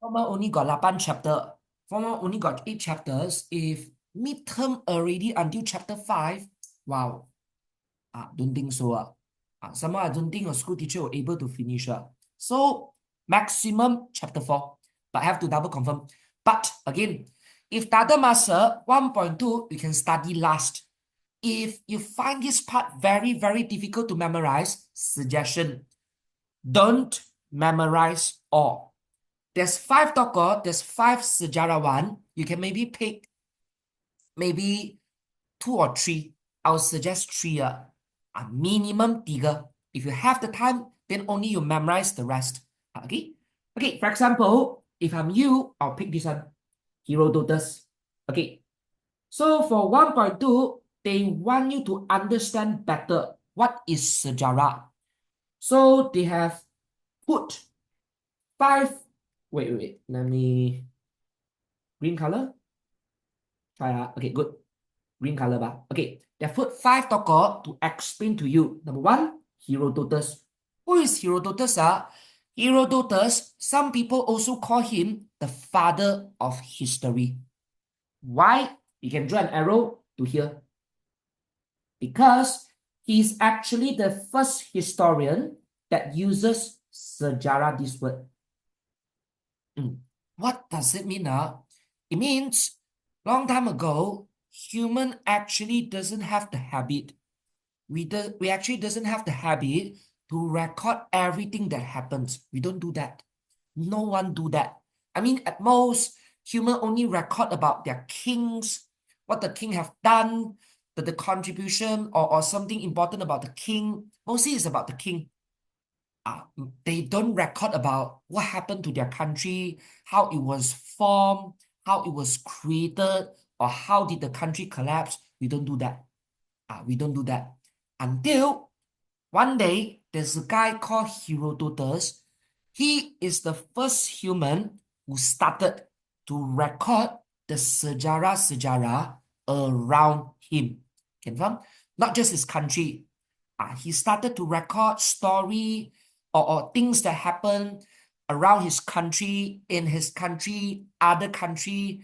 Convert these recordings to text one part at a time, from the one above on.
Former only got 8 chapter. Former only got 8 chapters. If midterm already until chapter 5, wow. Don't think so. Somehow I don't think a school teacher will able to finish. So maximum chapter 4. But I have to double confirm. But again, if Dada Master 1.2, you can study last. If you find this part very, very difficult to memorize, suggestion, don't memorize all. There's 5 tokoh, there's 5 sejarawan. You can maybe pick maybe 2 or 3. I would suggest 3. Minimum 3. If you have the time, then only you memorize the rest. Okay? Okay, for example, if I'm you, I'll pick this one. Herodotus. Okay. So for 1.2, they want you to understand better what is sejarah. So they have put 5. Wait. Let me. Green color? Try. Okay, good. Green color bar. Okay, they have put 5 tokoh to explain to you. Number 1, Herodotus. Who is Herodotus? Herodotus, some people also call him the father of history. Why? You can draw an arrow to here. Because he's actually the first historian that uses sejarah, this word. What does it mean? It means long time ago, human actually doesn't have the habit. We actually doesn't have the habit to record everything that happens. We don't do that. No one do that. I mean, at most, human only record about their kings, what the king have done, the contribution or something important about the king. Mostly it's about the king. They don't record about what happened to their country, how it was formed, how it was created, or how did the country collapse. We don't do that. We don't do that. Until one day, there's a guy called Herodotus. He is the first human who started to record the sejarah around him. Confirm? Not just his country. He started to record story or things that happen around his country, in his country, other country,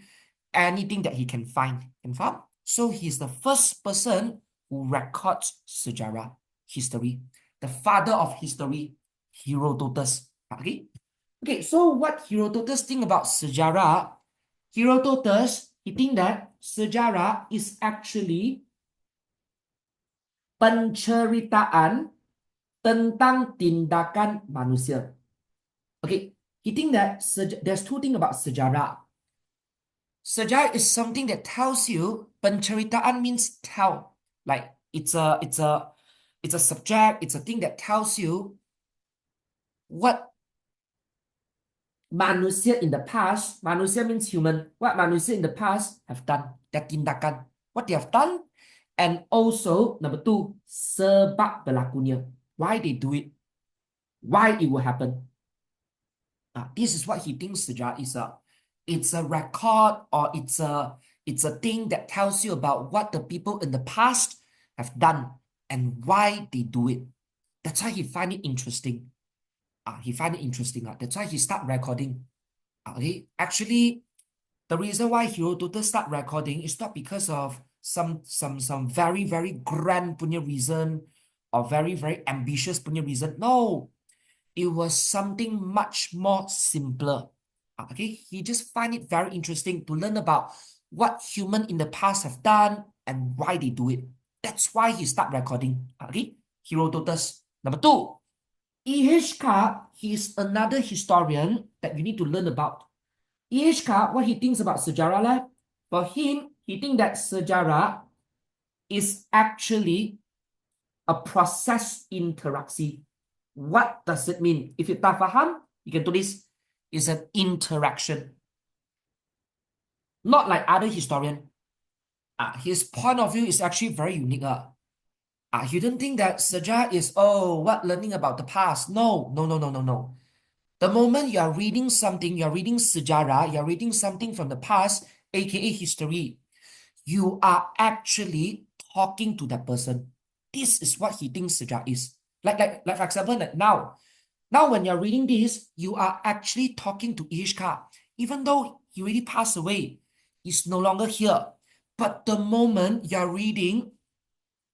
anything that he can find. Confirm? So he's the first person who records sejarah, history, the father of history, Herodotus. Okay, okay. So what Herodotus think about sejarah? Herodotus, he think that sejarah is actually penceritaan tentang tindakan manusia. Okay, he think that there's 2 things about sejarah. Sejarah is something that tells you. Penceritaan means tell, like it's a subject. It's a thing that tells you what manusia in the past. Manusia means human. What manusia in the past have done. Their tindakan, what they have done, and also number 2, sebab berlakunya. Why they do it? Why it will happen? This is what he thinks sejarah is. It's a record, or it's a thing that tells you about what the people in the past have done and why they do it. That's why he find it interesting. He find it interesting. That's why he start recording. Okay, actually, the reason why Herodotus start recording is not because of some very very grand punya reason or very very ambitious punya reason. No, it was something much more simpler. Okay, he just find it very interesting to learn about what human in the past have done and why they do it. That's why he start recording. Okay, Herodotus. Number 2, EHK, he's another historian that you need to learn about. EHK, what he thinks about sejarah, for him, he thinks that sejarah is actually a process interaksi. What does it mean? If you tak faham, you can do this. It's an interaction. Not like other historian. His point of view is actually very unique. You don't think that sejarah is, what, learning about the past? No. The moment you are reading something, you're reading sejarah, you're reading something from the past, aka history, you are actually talking to that person. This is what he thinks sejarah is. Like for example, like now, Now, when you're reading this, you are actually talking to Ishka. Even though he already passed away, he's no longer here. But the moment you're reading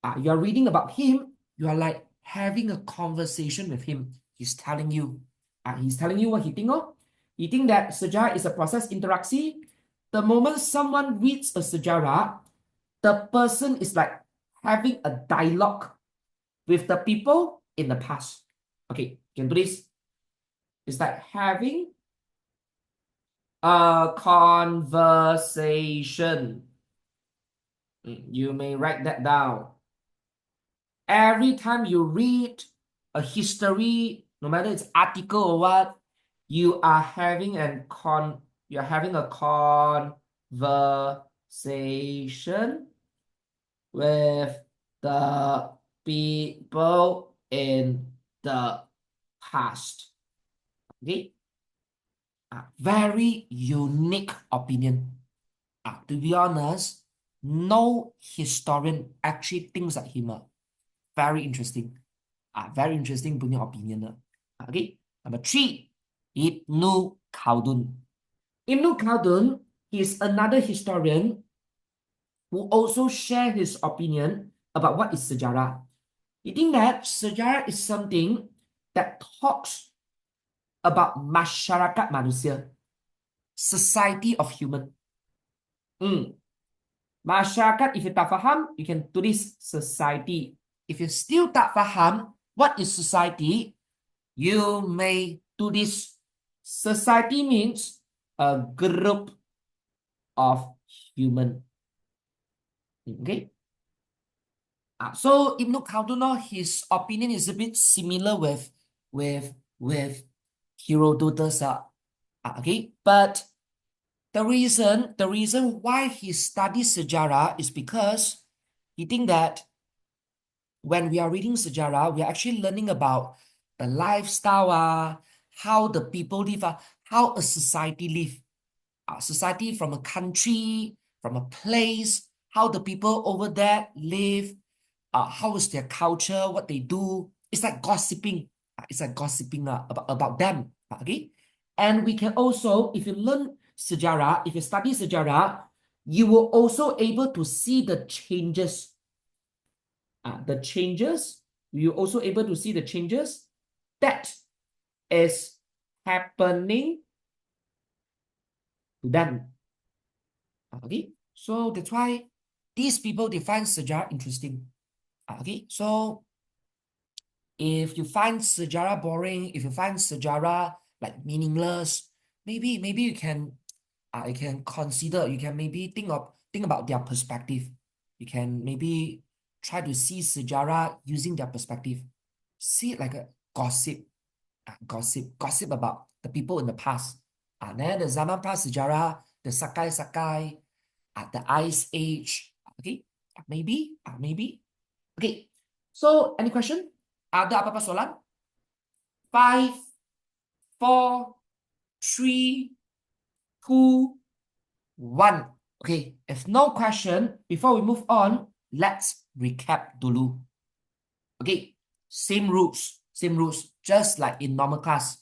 about him, you are like having a conversation with him. He's telling you what he think of. He think that sejarah is a proses interaksi. The moment someone reads a sejarah, the person is like having a dialogue with the people in the past. Okay, can do this. It's like having a conversation. You may write that down. Every time you read a history, no matter it's article or what, you're having a conversation with the people in the past. Okay? Very unique opinion. To be honest, no historian actually thinks like him. Very interesting. Very interesting punya opinion. Okay, number 3, Ibnu Khaldun. Ibnu Khaldun is another historian who also share his opinion about what is sejarah. He think that sejarah is something that talks about masyarakat manusia, society of human. Masyarakat, if you tak faham, you can tulis society. If you still tak faham what is society, you may tulis society means a group of human. Okay. So Ibn Khaldun, his opinion is a bit similar with Herodotus. Okay, but the reason why he studies sejarah is because he think that when we are reading sejarah, we are actually learning about the lifestyle, how the people live, how a society live, society from a country, from a place, how the people over there live, how is their culture, what they do. It's like gossiping. It's like gossiping about them. Okay, and we can also, if you learn sejarah, if you study sejarah, you will also able to see the changes. You're also able to see the changes that is happening to them. Okay, so that's why these people, they find sejarah interesting. Okay, so if you find sejarah boring, if you find sejarah like meaningless, maybe you can consider, you can maybe think about their perspective. You can maybe try to see sejarah using their perspective. See it like a gossip about the people in the past. Then the zaman prasejarah, the Sakai, the Ice Age. Okay, maybe. Okay, so any question? Ada apa-apa soalan? 5, 4, 3, 2, 1. Okay, if no question, before we move on, let's recap dulu. Okay, same rules, just like in normal class.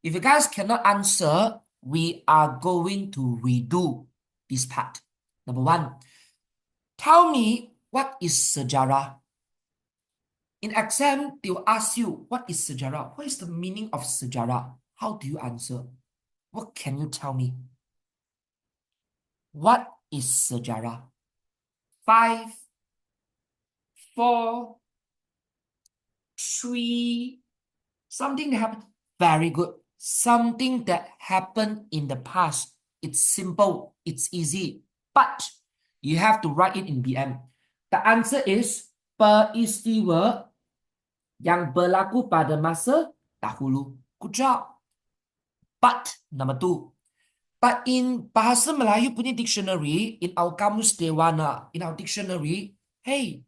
If you guys cannot answer, we are going to redo this part. Number 1, tell me what is sejarah. In exam, they will ask you, what is sejarah? What is the meaning of sejarah? How do you answer? What can you tell me? What is sejarah? 5, 4, 3, something that happened. Very good. Something that happened in the past. It's simple. It's easy. But you have to write it in BM. The answer is peristiwa yang berlaku pada masa dahulu. Good job. But number 2. But in Bahasa Melayu punya dictionary, in our Kamus Dewana, in our dictionary, hey,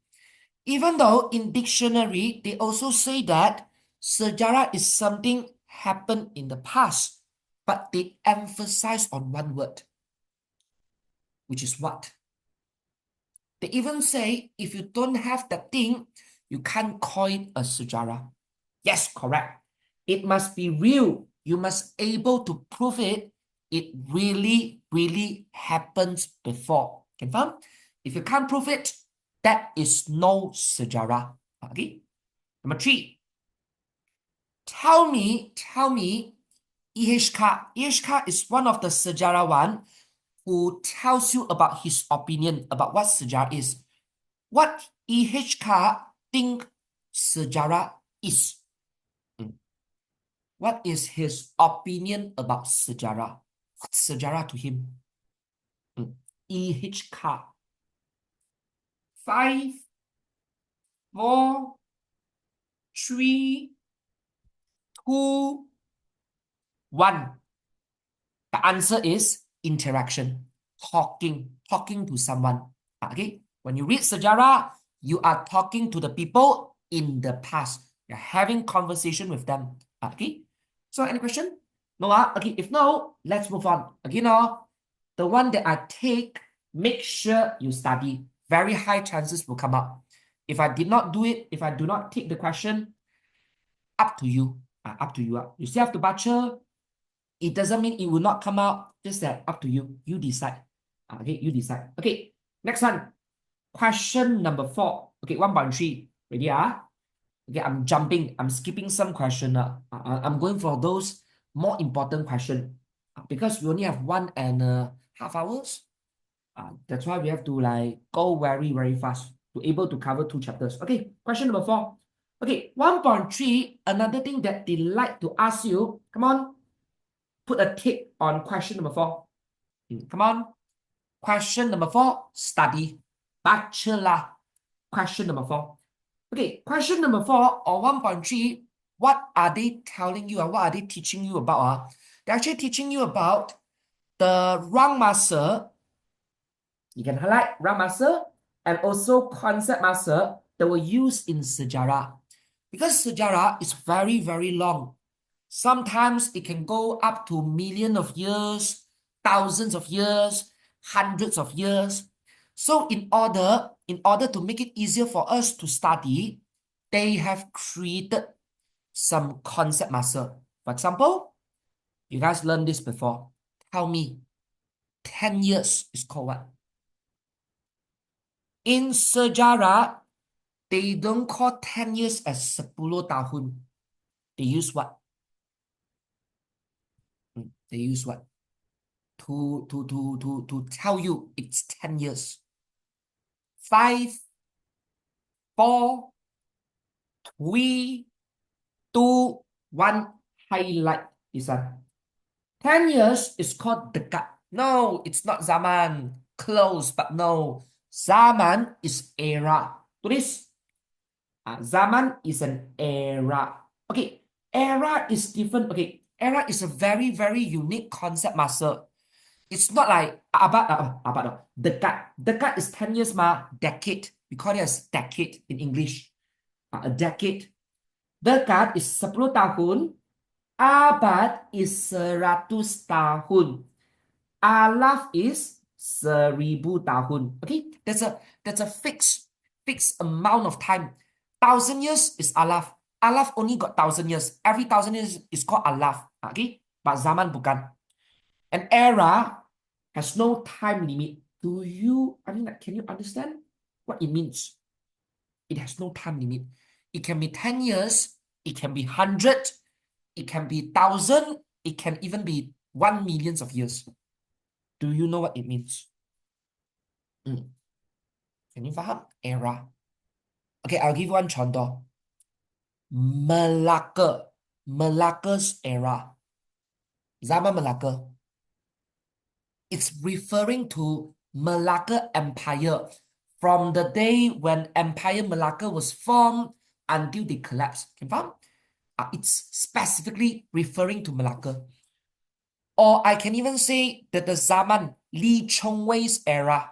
even though in dictionary, they also say that sejarah is something happened in the past, but they emphasize on one word, which is what? They even say, if you don't have that thing, you can't call it a sejarah. Yes, correct. It must be real. You must able to prove it. It really, really happens before. Confirm? If you can't prove it, that is no sejarah. Okay. Number 3. Tell me, EHK. EHK is one of the sejarawan who tells you about his opinion about what sejarah is. What EHK think sejarah is? What is his opinion about sejarah? What's sejarah to him? EHK. 5, 4, 3, 2, 1. The answer is interaction. Talking to someone. Okay? When you read sejarah, you are talking to the people in the past. You're having conversation with them. Okay? So any question? No? Okay, if no, let's move on. Again, the one that I take, make sure you study. Very high chances will come up. If I did not do it, if I do not take the question, up to you. Up to you. You still have to baca. It doesn't mean it will not come out. Just that up to you. You decide. Okay, you decide. Okay, next one. Question number 4. Okay, 1.3. Ready? Okay, I'm jumping. I'm skipping some question. I'm going for those more important question. Because we only have 1.5 hours. That's why we have to like go very, very fast to able to cover 2 chapters. Okay, question number 4. Okay, 1.3. Another thing that they like to ask you. Come on. Put a tick on question number 4. Come on. Question number 4. Study. Baca. Question number 4. Okay, question number 4 or 1.3. What are they telling you? What are they teaching you about? They're actually teaching you about the rang masa. You can highlight rang masa and also concept masa that were used in sejarah. Because sejarah is very, very long. Sometimes it can go up to millions of years, thousands of years, hundreds of years. So in order to make it easier for us to study, they have created some concept masa. For example, you guys learned this before. Tell me, 10 years is called what? In sejarah, they don't call 10 years as 10 tahun. They use what? They use what? To tell you it's 10 years. 5, 4, 3, 2, 1. Highlight this one. 10 years is called dekat. No, it's not zaman. Close, but no. Zaman is era. Tulis. Zaman is an era. Okay, era is different. Okay, era is a very, very unique concept, master. It's not like abad. Dekat. Dekat is 10 years decade. We call it as decade in English. A decade. Dekat is 10 tahun. Abad is 100 tahun. Alaf is 1000 tahun. Okay, that's a fixed amount of time. 1,000 years is alaf. Alaf only got 1,000 years. Every 1,000 years is called alaf. Okay, but zaman bukan. An era has no time limit. Can you understand what it means? It has no time limit. It can be 10 years, it can be 100, it can be 1,000, it can even be 1 million of years. Do you know what it means? Can you faham? Era. Okay, I'll give you one contoh. Malacca. Malacca's era. Zaman Malacca. It's referring to Malacca Empire from the day when Empire Malacca was formed until they collapsed. Can you faham? It's specifically referring to Malacca. Or I can even say that the Zaman Li Chongwei's era.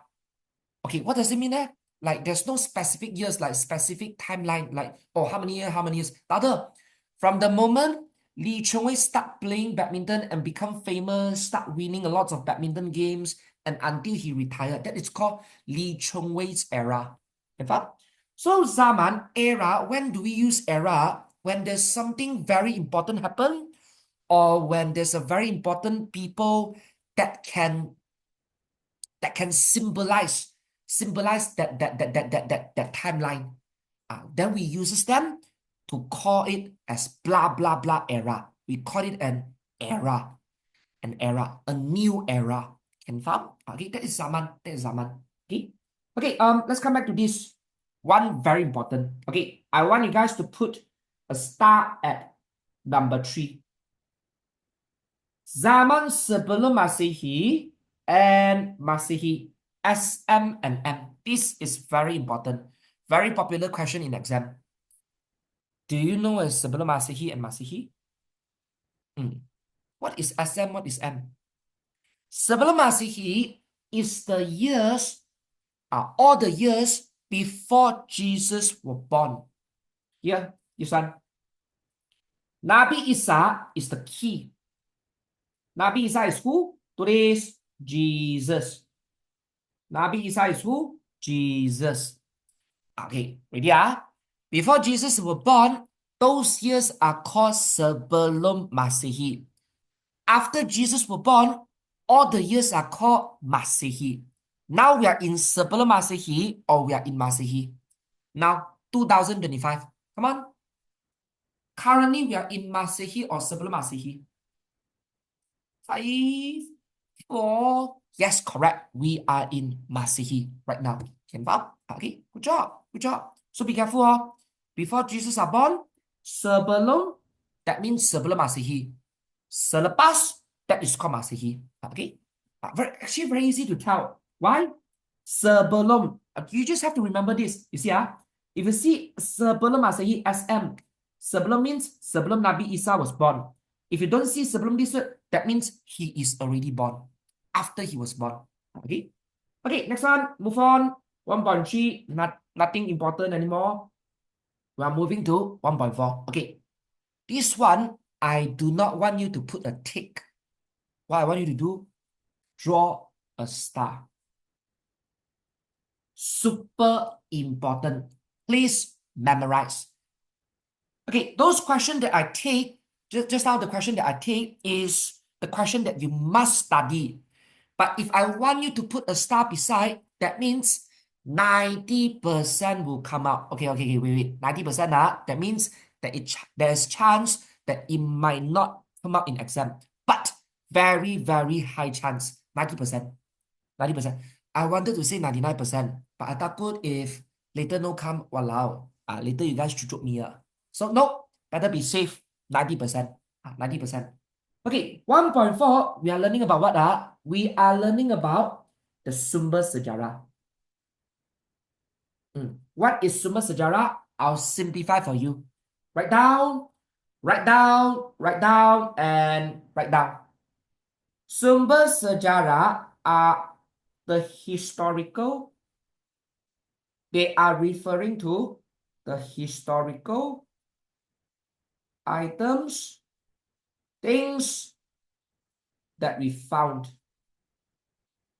Okay, what does it mean there? Like there's no specific years, like specific timeline, like how many years. Rather, from the moment Li Chongwei start playing badminton and become famous, start winning a lot of badminton games, and until he retired, that is called Li Chongwei's era. In fact, so Zaman era, when do we use era? when there's something very important happen, or when there's a very important people that can symbolize that timeline. Then we uses them to call it as blah blah blah era. We call it an era, a new era. Can faham? Okay, that is zaman. That is zaman. Okay. Okay, let's come back to this. One very important. Okay, I want you guys to put a star at number 3. Zaman sebelum Masehi and Masehi. SM and M. This is very important. Very popular question in exam. Do you know as sebelum Masehi and Masehi? What is SM? What is M? Sebelum Masehi is the years, all the years before Jesus was born. Here, this one. Nabi Isa is the key. Nabi Isa is who? Tulis Jesus. Nabi Isa is who? Jesus. Okay, ready? Before Jesus was born, those years are called sebelum Masehi. After Jesus was born, all the years are called Masehi. Now we are in sebelum Masehi or we are in Masehi. Now, 2025. Come on. Currently, we are in Masehi or sebelum Masehi. 5, 4. Yes, correct. We are in Masehi right now. Can faham? Okay, good job. Good job. So be careful. Before Jesus are born, sebelum, that means sebelum Masehi. Selepas, that is called Masehi. Okay? Actually, very easy to tell. Why? Sebelum. You just have to remember this. You see, if you see sebelum Masehi, SM, sebelum means sebelum Nabi Isa was born. If you don't see sebelum this word, that means he is already born. After he was born. Okay? Okay, next one. Move on. 1.3. Nothing important anymore. We are moving to 1.4. Okay. This one, I do not want you to put a tick. What I want you to do, draw a star. Super important. Please memorize. Okay, those questions that I take, just now the question that I take is the question that you must study. But if I want you to put a star beside, that means 90% will come out. Okay, wait. 90%, that means that there's chance that it might not come out in exam. But very, very high chance. 90%. 90%. I wanted to say 99%, but I takut if later no come, walao. Later you guys chuchuk me. So no, better be safe. 90%. 90%. Okay, 1.4, we are learning about what? We are learning about the sumber sejarah. What is sumber sejarah? I'll simplify for you. Write down, write down, write down, and write down. Sumber sejarah are the historical, they are referring to the historical items, things that we found.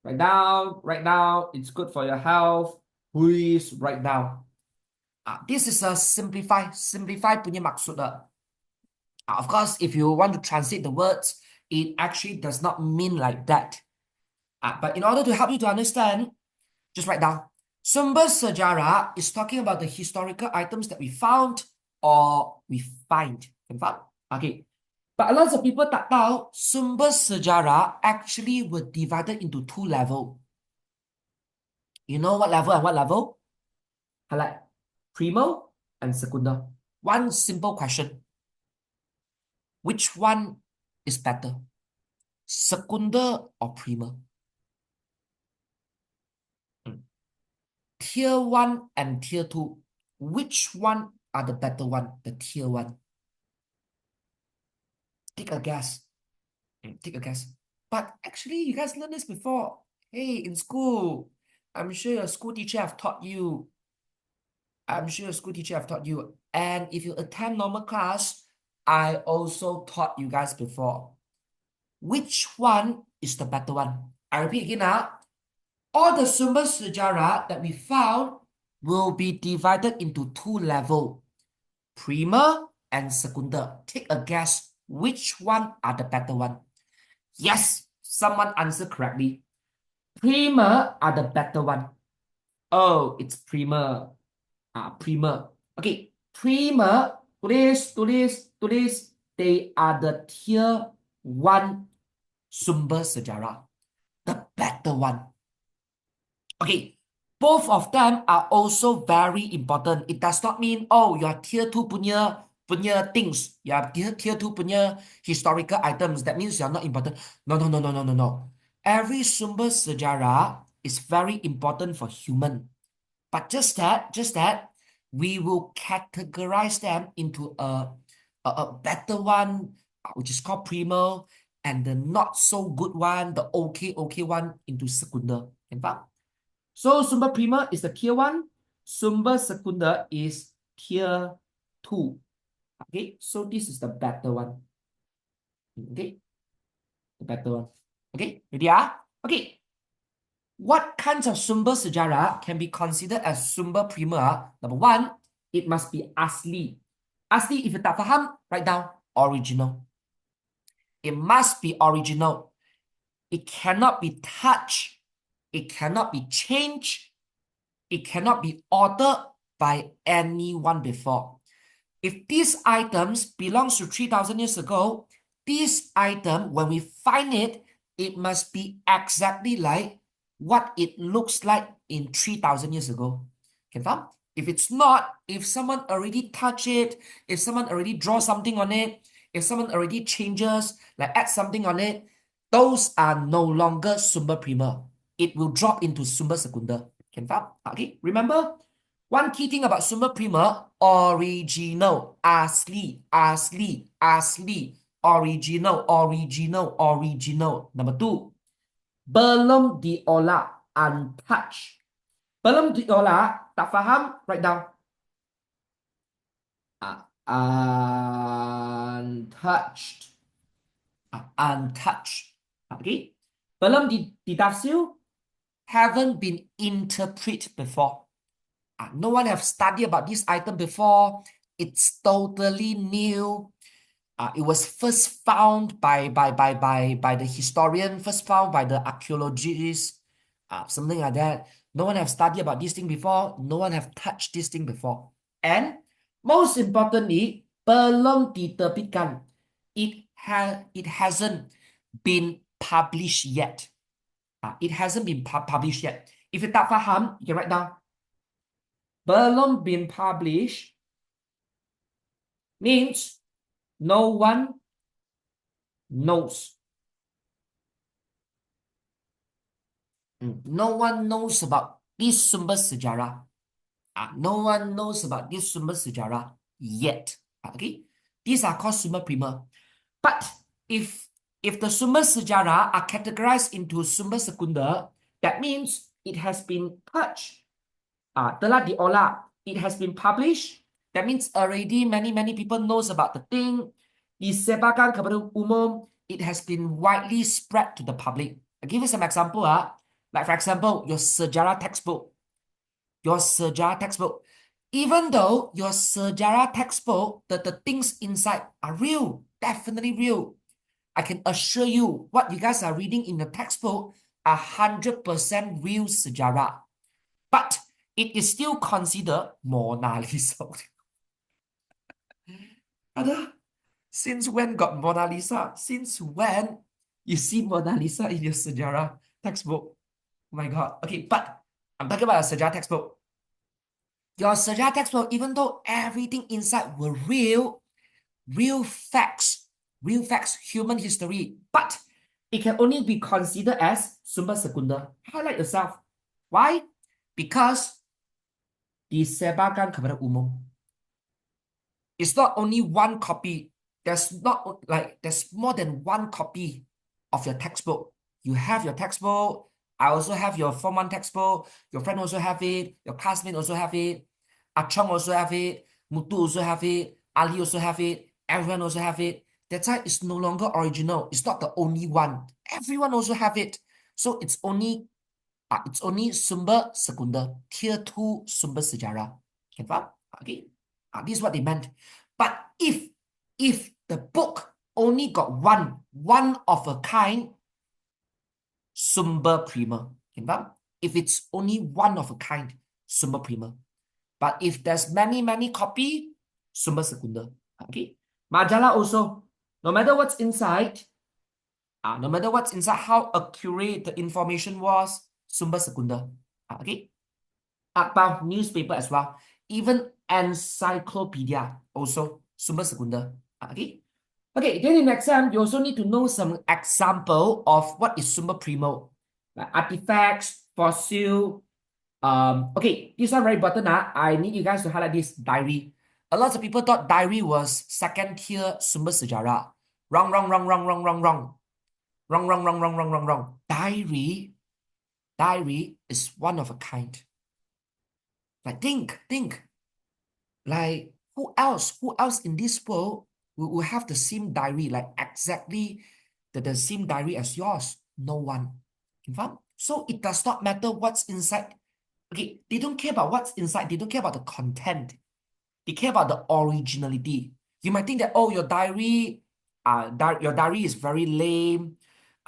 Write down, it's good for your health. Please write down. This is a simplify punya maksud. Of course, if you want to translate the words, it actually does not mean like that. But in order to help you to understand, just write down. Sumber sejarah is talking about the historical items that we found or we find. Confirm? Okay. But a lot of people tak tahu, sumber sejarah actually were divided into 2 levels. You know what level and what level? Highlight. Primer and secunda. One simple question. Which one is better? Secunda or primer? Tier 1 and tier 2. Which one are the better one? The tier 1. Take a guess. Take a guess. But actually, you guys learned this before. Hey, in school, I'm sure your school teacher have taught you. And if you attend normal class, I also taught you guys before. Which one is the better one? I repeat again now. All the sumber sejarah that we found will be divided into 2 levels. Primer and Sekunder. Take a guess, which one are the better one? Yes, someone answered correctly. Primer are the better one. Oh, it's Primer. Primer. Okay, Primer, tulis. They are the tier 1 sumber sejarah. The better one. Okay, both of them are also very important. It does not mean, oh, your tier 2 punya things, your tier 2 punya historical items. That means you're not important. No. Every sumber sejarah is very important for human. But just that, we will categorize them into a better one, which is called primer, and the not so good one, the okay one, into secunda. Can you? So sumber primer is the tier 1, sumber secunda is tier 2. Okay, so this is the better one. Okay, the better one. Okay, ready? Okay. What kinds of sumber sejarah can be considered as sumber primer? Number 1, it must be asli. Asli, if you tak faham, write down original. It must be original. It cannot be touched. It cannot be changed. It cannot be altered by anyone before. If these items belongs to 3,000 years ago, this item, when we find it, it must be exactly like what it looks like in 3,000 years ago. Can you? If it's not, if someone already touch it, if someone already draw something on it, if someone already changes, like add something on it, those are no longer sumber primer. It will drop into sumber secunda. Can you? Okay, remember? One key thing about sumber primer, original, asli, original. Number 2, belum diolah, untouched. Belum diolah, tak faham? Write down. Untouched. Untouched. Okay. Belum ditafsir, haven't been interpreted before. No one have studied about this item before. It's totally new. It was first found by the historian, first found by the archaeologist, something like that. No one have studied about this thing before. No one have touched this thing before. And most importantly, belum diterbitkan. It hasn't been published yet. It hasn't been published yet. If you tak faham, you can write down. Belum been published means no one knows. No one knows about this sumber sejarah. No one knows about this sumber sejarah yet. Okay, these are called sumber primer. But if the sumber sejarah are categorized into sumber secunda, that means it has been touched. Telah diolah. It has been published. That means already many people knows about the thing. Disebarkan kepada umum. It has been widely spread to the public. I'll give you some example. Like for example, your sejarah textbook. Even though your sejarah textbook, the things inside are real, definitely real. I can assure you, what you guys are reading in the textbook are 100% real sejarah. But it is still considered Mona Lisa. Since when got Mona Lisa? Since when you see Mona Lisa in your sejarah textbook? Oh my God. Okay, but I'm talking about a sejarah textbook. Your sejarah textbook, even though everything inside were real facts, human history, but it can only be considered as sumber secunda. Highlight yourself. Why? Because disebarkan kepada umum. It's not only one copy. There's more than one copy of your textbook. You have your textbook. I also have your Form 1 textbook. Your friend also have it. Your classmate also have it. Achong also have it. Mutu also have it. Ali also have it. Everyone also have it. That's why it's no longer original. It's not the only one. Everyone also have it. So it's only sumber secunda, tier 2 sumber sejarah. Can you? Okay. This is what they meant. But if the book only got one of a kind, sumber prima. If it's only one of a kind, sumber prima. But if there's many copy, sumber secunda. Okay. Majalah also, no matter what's inside, no matter what's inside, how accurate the information was, sumber secunda. Okay. About newspaper as well. Even encyclopedia also, sumber secunda. Okay. Okay, then in exam, you also need to know some example of what is sumber primo. Like artifacts, fossil. Okay, this one very important. I need you guys to highlight this diary. A lot of people thought diary was second tier sumber sejarah. Wrong, wrong, wrong, wrong, wrong, wrong, wrong. Wrong, wrong, wrong, wrong, wrong, wrong, wrong. Diary is one of a kind. Like think. Like who else in this world will have the same diary, like exactly the same diary as yours? No one. Confirm? So it does not matter what's inside. Okay, they don't care about what's inside. They don't care about the content. They care about the originality. You might think that, oh, your diary is very lame.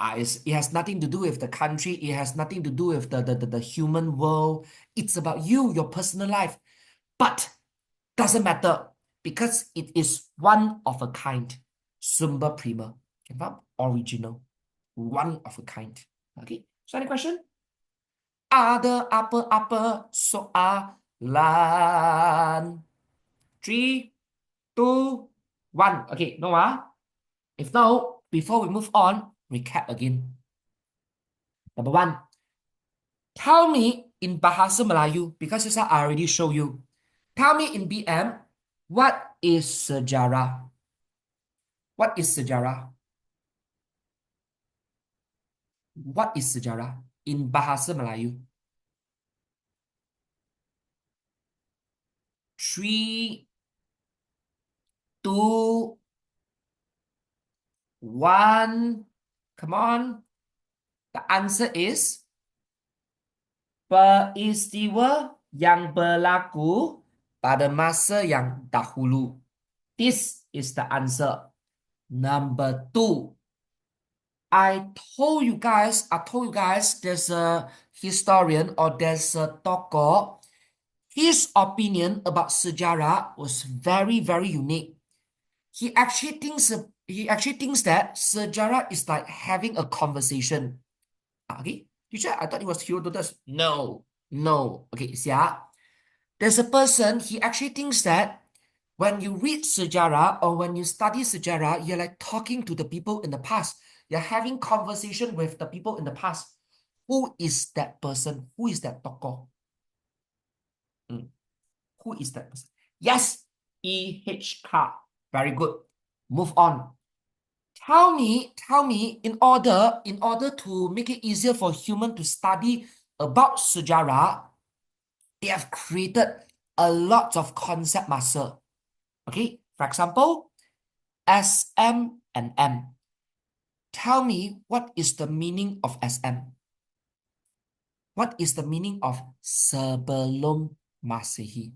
It has nothing to do with the country. It has nothing to do with the human world. It's about you, your personal life. But doesn't matter because it is one of a kind. Sumber prima. Confirm? Original. One of a kind. Okay. So any question? Ada apa soalan? 3, 2, 1. Okay, no. If no, before we move on, recap again. Number 1, tell me in Bahasa Melayu, because this I already show you. Tell me in BM, what is sejarah? What is sejarah? What is sejarah in Bahasa Melayu? 3, 2, 1. Come on. The answer is peristiwa yang berlaku pada masa yang dahulu. This is the answer. Number 2. I told you guys, there's a historian or there's a tokoh. His opinion about sejarah was very, very unique. He actually thinks that sejarah is like having a conversation. Okay, teacher, I thought it was Herodotus. No. Okay, see, there's a person, he actually thinks that when you read sejarah or when you study sejarah, you're like talking to the people in the past. You're having conversation with the people in the past. Who is that person? Who is that tokoh? Who is that person? Yes, E.H. Clark. Very good. Move on. Tell me, in order to make it easier for human to study about sejarah, they have created a lot of concept muscle. Okay, for example, SM and M. Tell me what is the meaning of SM? What is the meaning of sebelum Masehi?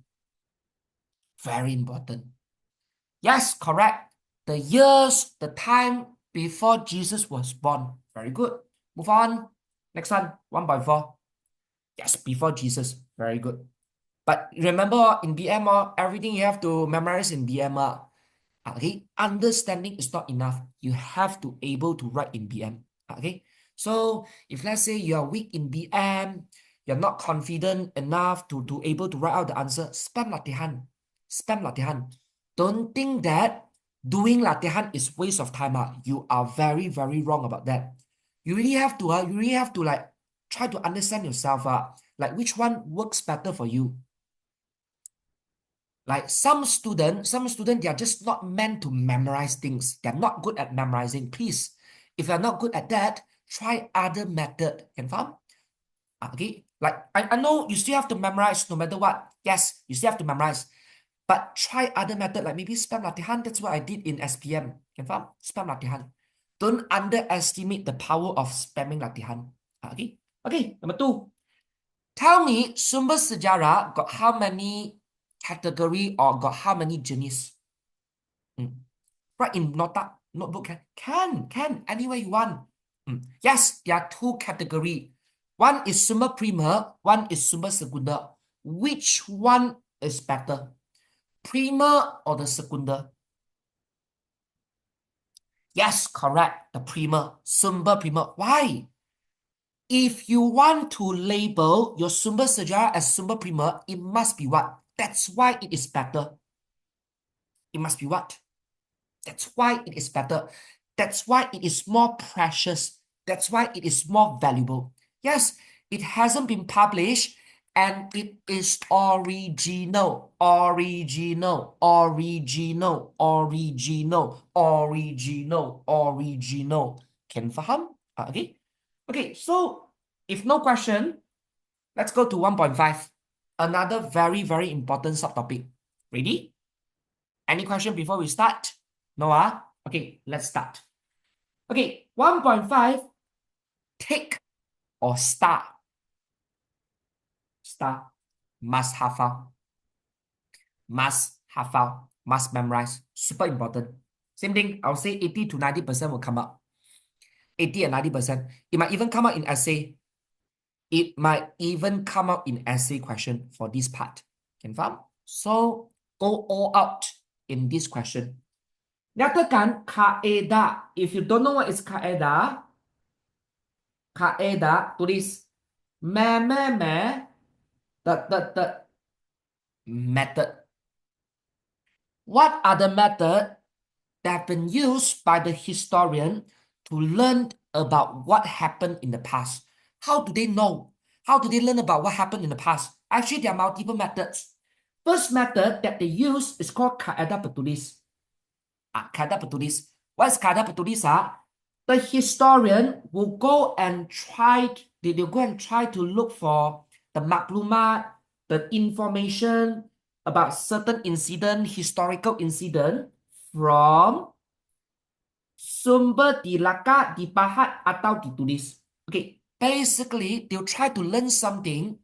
Very important. Yes, correct. The years, the time before Jesus was born. Very good. Move on. Next one, 1.4. Yes, before Jesus. Very good. But remember, in BM, everything you have to memorize in BM. Okay, understanding is not enough. You have to able to write in BM. Okay, so if let's say you are weak in BM, you're not confident enough to able to write out the answer, spam latihan. Spam latihan. Don't think that doing latihan is waste of time. You are very, very wrong about that. You really have to, like try to understand yourself. Like which one works better for you. Like some student, they are just not meant to memorize things. They're not good at memorizing. Please, if you're not good at that, try other method. Confirm? Okay. Like I know you still have to memorize no matter what. Yes, you still have to memorize. But try other method like maybe spam latihan. That's what I did in SPM. Confirm? Spam latihan. Don't underestimate the power of spamming latihan. Okay. Okay. Number 2. Tell me, sumber sejarah got how many category or got how many jenis? Write in notebook. Can, anywhere you want. Yes, there are two categories. One is sumber primer, one is sumber secunda. Which one is better? Primer or the secunda? Yes, correct. The primer, sumber primer. Why? If you want to label your sumber sejarah as sumber primer, it must be what? That's why it is better. It must be what? That's why it is better. That's why it is more precious. That's why it is more valuable. Yes, it hasn't been published and it is original. Original. Original. Original. Original. Original. Can faham? Okay. Okay, so if no question, let's go to 1.5. Another very, very important subtopic. Ready? Any question before we start? No, Okay, let's start. Okay, 1.5, tick or star. Star. Must hafal. Must hafal. Must memorize. Super important. Same thing, I'll say 80 to 90% will come up. 80 and 90%. It might even come out in essay. It might even come out in essay question for this part. Confirm? So, go all out in this question. Nyatakan kaedah. If you don't know what is kaedah, tulis the method. What are the methods that have been used by the historian to learn about what happened in the past? How do they know? How do they learn about what happened in the past? Actually, there are multiple methods. First method that they use is called kaedah bertulis. Kaedah bertulis. What is kaedah bertulis? The historian will go and they'll go and try to look for the maklumat, the information about certain incident, historical incident from sumber dilakar, dipahat, atau ditulis. Okay, basically, they'll try to learn something.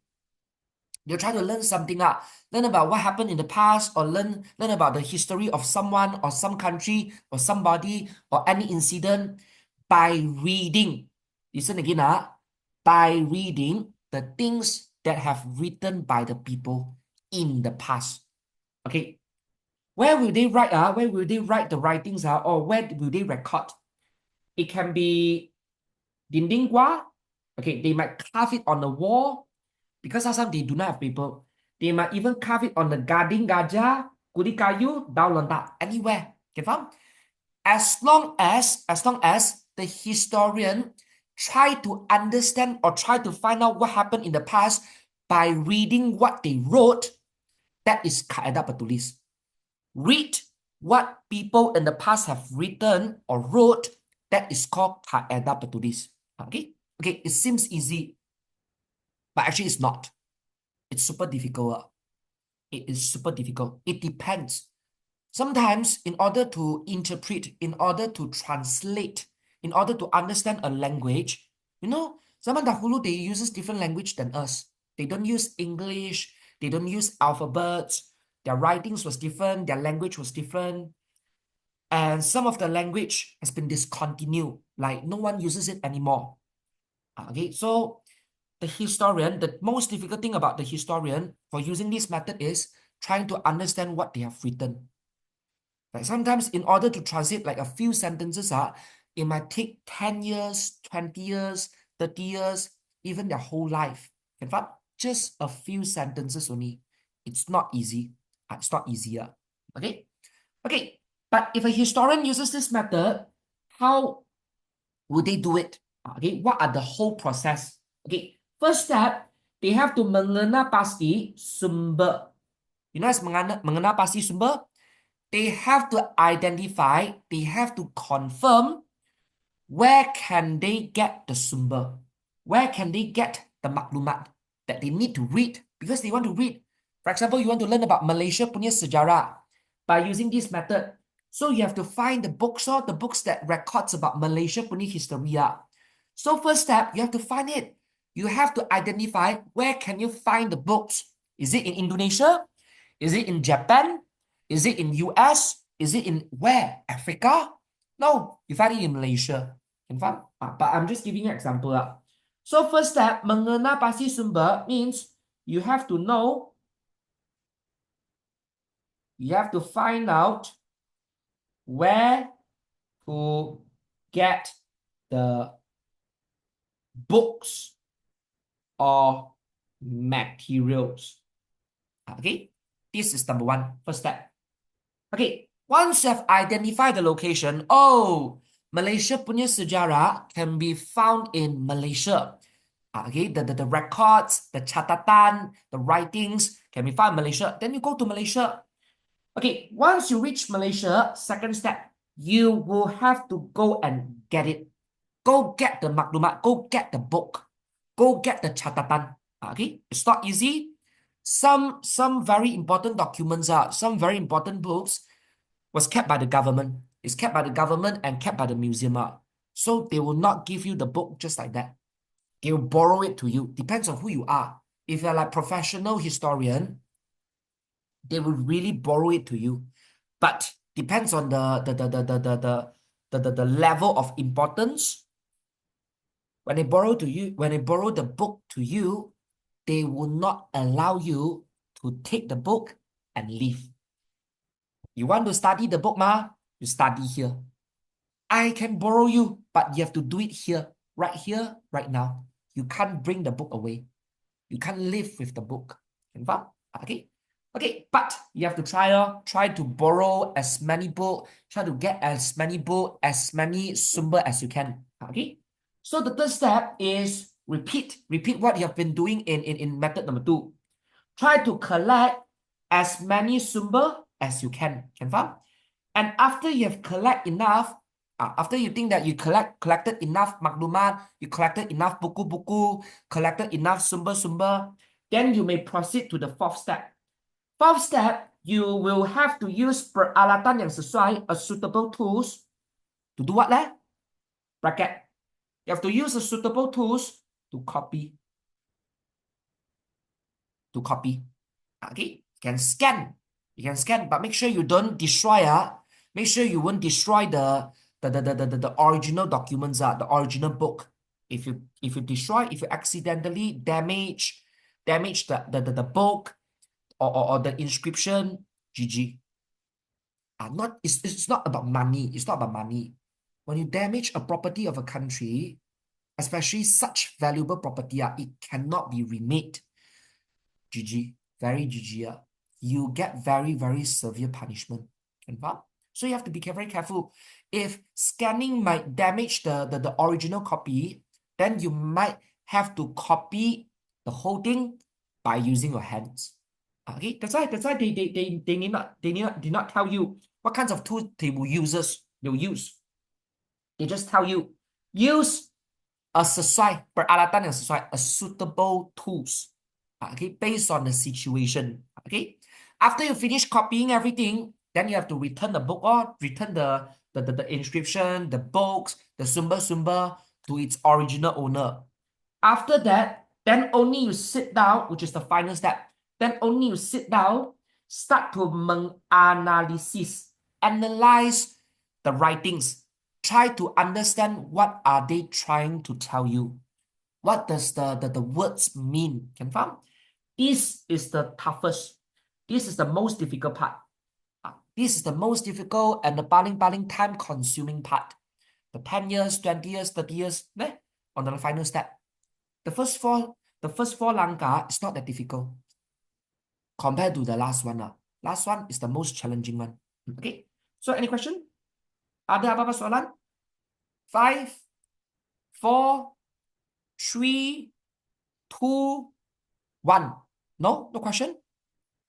They'll try to learn something learn about what happened in the past, or learn about the history of someone or some country or somebody or any incident by reading. Listen again, by reading the things that have written by the people in the past. Okay, where will they write? Where will they write the writings? Or where will they record? It can be dinding gua. Okay, they might carve it on the wall because last time they do not have paper. They might even carve it on the gading gajah, kuli kayu, daun lontak, anywhere. Okay, faham? As long as the historian try to understand or try to find out what happened in the past by reading what they wrote, that is kaedah bertulis. Read what people in the past have written or wrote, that is called kaedah bertulis. Okay, it seems easy, but actually it's not. It's super difficult. It is super difficult. It depends. Sometimes, in order to interpret, in order to translate, in order to understand a language, zaman dahulu, they uses different language than us. They don't use English. They don't use alphabets. Their writings was different. Their language was different. And some of the language has been discontinued. Like, no one uses it anymore. Okay, so the most difficult thing about the historian for using this method is trying to understand what they have written. Like sometimes in order to translate like a few sentences, it might take 10 years, 20 years, 30 years, even their whole life. In fact, just a few sentences only. It's not easy. It's not easier. Okay? Okay. But if a historian uses this method, how would they do it? Okay, what are the whole process? Okay, first step, they have to mengenal pasti sumber. You know, as mengenal pasti sumber, they have to identify, they have to confirm where can they get the sumber, where can they get the maklumat that they need to read because they want to read. For example, you want to learn about Malaysia punya sejarah by using this method. So you have to find the books or the books that records about Malaysia punya history. So first step, you have to find it. You have to identify where can you find the books. Is it in Indonesia? Is it in Japan? Is it in US? Is it in where? Africa? No, you find it in Malaysia. Can find? But I'm just giving you an example. So first step, mengenal pasti sumber means you have to know, you have to find out where to get the books or materials. Okay, this is number one, first step. Okay, once you have identified the location, oh, Malaysia punya sejarah can be found in Malaysia. Okay, the records, the catatan, the writings can be found in Malaysia. Then you go to Malaysia. Okay, once you reach Malaysia, second step, you will have to go and get it. Go get the maklumat, go get the book, go get the catatan. Okay, it's not easy. Some very important documents some very important books was kept by the government. It's kept by the government and kept by the museum. So they will not give you the book just like that. They will borrow it to you. Depends on who you are. If you're like professional historian, they will really borrow it to you. But depends on the level of importance. When they borrow the book to you, they will not allow you to take the book and leave. You want to study the book, you study here. I can borrow you, but you have to do it here, right now. You can't bring the book away. You can't live with the book. Okay? Okay, but you have to try to borrow as many book, try to get as many book, as many sumber as you can. Okay? So the third step is repeat what you have been doing in method number 2. Try to collect as many sumber as you can. And after you have collect enough, after you think that you collected enough maklumat, you collected enough buku-buku, collected enough sumber-sumber, then you may proceed to the fourth step. Fourth step, you will have to use peralatan yang sesuai, a suitable tools, to do what leh? Bracket. You have to use a suitable tools to copy. Okay, you can scan, but make sure you don't destroy. Make sure you won't destroy the original documents, the original book. If you accidentally damage the book or the inscription, GG. It's not about money. It's not about money. When you damage a property of a country, especially such valuable property, it cannot be remade. GG, very GG. You get very, very severe punishment. So you have to be very careful. If scanning might damage the original copy, then you might have to copy the whole thing by using your hands. Okay, that's why they did not tell you what kinds of tools they will use. They just tell you use sesuai peralatan yang sesuai, a suitable tools. Okay, based on the situation. Okay, after you finish copying everything, then you have to return the book or return the inscription, the books, the sumber to its original owner. After that, then only you sit down, which is the final step. Then only you sit down, start to analyze the writings. Try to understand what are they trying to tell you. What does the words mean? Can find? This is the toughest. This is the most difficult part. This is the most difficult and the paling time-consuming part. The 10 years, 20 years, 30 years, on the final step. The first four langkah is not that difficult compared to the last one. Last one is the most challenging one. Okay. So any question? Ada apa-apa soalan? 5, 4, 3, 2, 1. No question?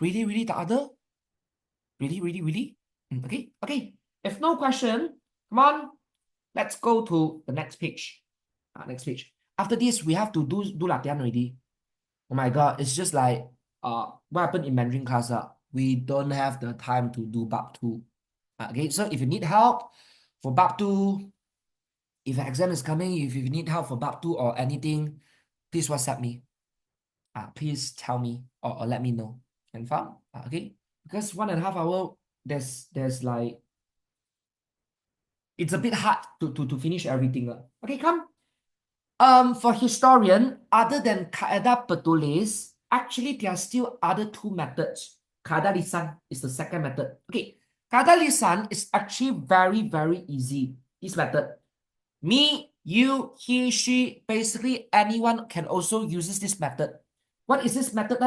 Really tak ada? Really? Okay. If no question, come on. Let's go to the next page. Next page. After this, we have to do latihan already. Oh my God, it's just like what happened in Mandarin class. We don't have the time to do bab 2. Okay, so if you need help for bab 2, if an exam is coming, if you need help for bab 2 or anything, please WhatsApp me. Please tell me or let me know. Confirm? Okay, because 1.5 hour there's like it's a bit hard to finish everything. Okay, come. For historian, other than kaedah petulis, actually there are still other two methods. Kaedah lisan is the second method. Okay, kaedah lisan is actually very, very easy. This method. Me, you, he, she, basically anyone can also uses this method. What is this method?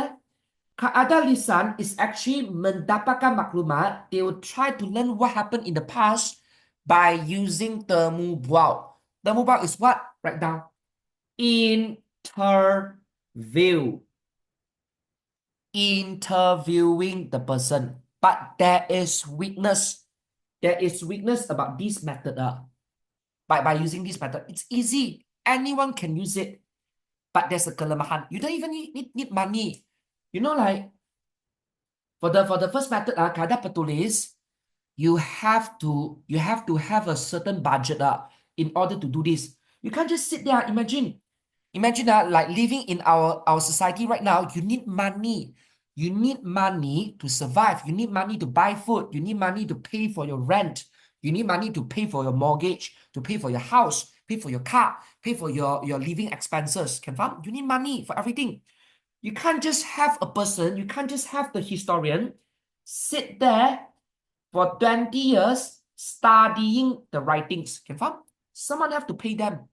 Kaedah lisan is actually mendapatkan maklumat. They will try to learn what happened in the past by using temu bual. Temu bual is what? Write down. Interview. Interviewing the person. But there is weakness. There is weakness about this method. By using this method, it's easy. Anyone can use it. But there's a kelemahan. You don't even need money. You know, like for the first method, kaedah petulis, you have to have a certain budget in order to do this. You can't just sit there. Imagine like living in our society right now, you need money. You need money to survive. You need money to buy food. You need money to pay for your rent. You need money to pay for your mortgage, to pay for your house, pay for your car, pay for your living expenses. Can faham? You need money for everything. You can't just have a person, you can't just have the historian sit there for 20 years studying the writings. Can faham? Someone have to pay them.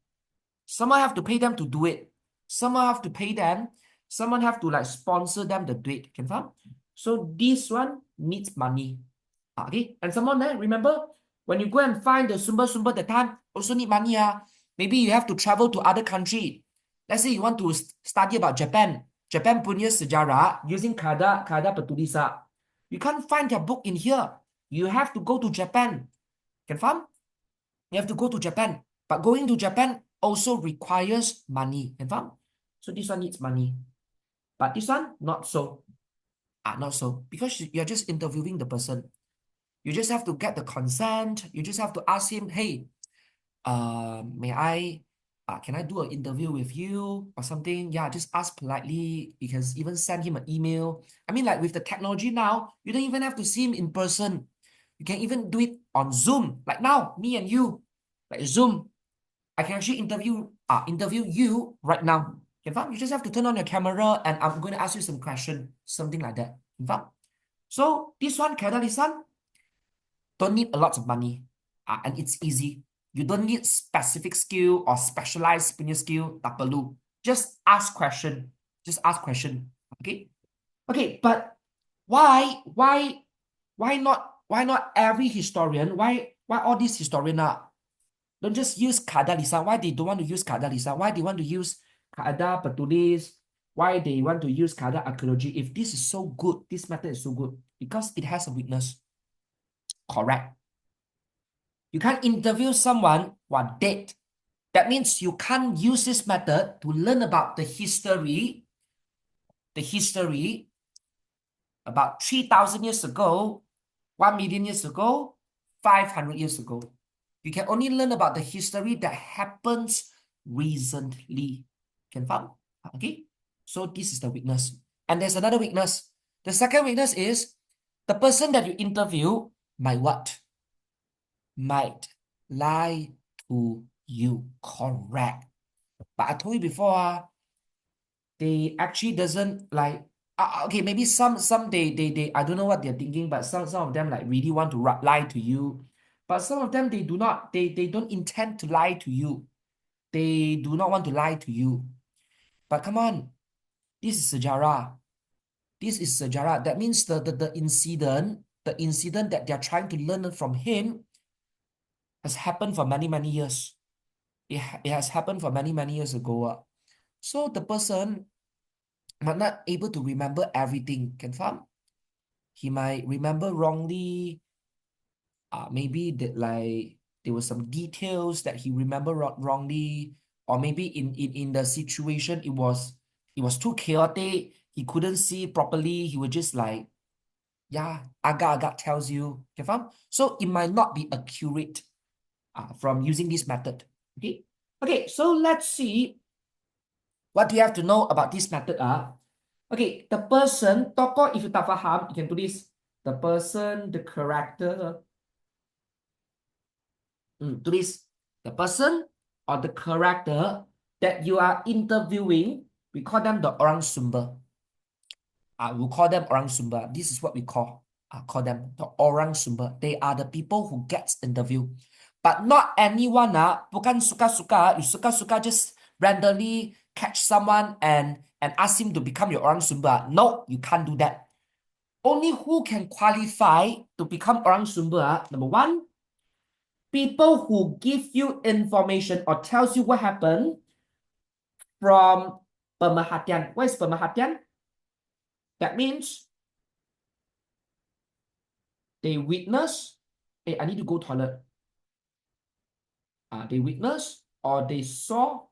Someone have to pay them to do it. Someone have to pay them. Someone have to like sponsor them the date. Can faham? So this one needs money. Okay, and someone there, remember when you go and find the sumber that time also need money. Maybe you have to travel to other country. Let's say you want to study about Japan. Japan punya sejarah using kaedah petulis. You can't find their book in here. You have to go to Japan. Can faham? You have to go to Japan. But going to Japan also requires money. Can faham? So this one needs money. But this one, not so. Not so. Because you're just interviewing the person. You just have to get the consent. You just have to ask him, hey, can I do an interview with you or something? Yeah, just ask politely. You can even send him an email. I mean, like with the technology now, you don't even have to see him in person. You can even do it on Zoom. Like now, me and you, like Zoom. I can actually interview you right now. You just have to turn on your camera and I'm going to ask you some question, something like that. So this one, kaedah lisan, don't need a lot of money. And it's easy. You don't need specific skill or specialized punya skill. Tak perlu. Just ask question. Just ask question. Okay? Okay, but why not every historian? Why all these historian don't just use kaedah lisan? Why they don't want to use kaedah lisan? Why they want to use kaedah petulis? Why they want to use kaedah archaeology? If this is so good, this method is so good, because it has a weakness. Correct. You can't interview someone who are dead. That means you can't use this method to learn about the history about 3,000 years ago, 1 million years ago, 500 years ago. You can only learn about the history that happens recently. Can faham? Okay? So this is the weakness. And there's another weakness. The second weakness is the person that you interview might what? Might lie to you. Correct. But I told you before, they actually doesn't like okay, maybe some they I don't know what they're thinking, but some of them like really want to lie to you. But some of them they do not, they don't intend to lie to you. They do not want to lie to you. But come on, this is sejarah. This is sejarah. That means the incident that they're trying to learn from him has happened for many years. It has happened for many years ago. So the person might not able to remember everything. Can faham? He might remember wrongly. Maybe that like there were some details that he remember wrongly, or maybe in the situation it was too chaotic. He couldn't see properly. He would just like, yeah, agak tells you. Can faham? So it might not be accurate from using this method. Okay. Okay. So let's see what do you have to know about this method. Okay, the person, tokoh, if you tak faham, you can do this. The person, the character. Tulis the person or the character that you are interviewing. We call them the orang sumber. We'll call them orang sumber. This is what we call them the orang sumber. They are the people who gets interviewed. But not anyone, bukan suka-suka. You suka-suka just randomly catch someone and ask him to become your orang sumber. No, you can't do that. Only who can qualify to become orang sumber. Number one, people who give you information or tells you what happened from pemerhatian. What is pemerhatian? That means they witness. Hey, I need to go toilet. They witness or they saw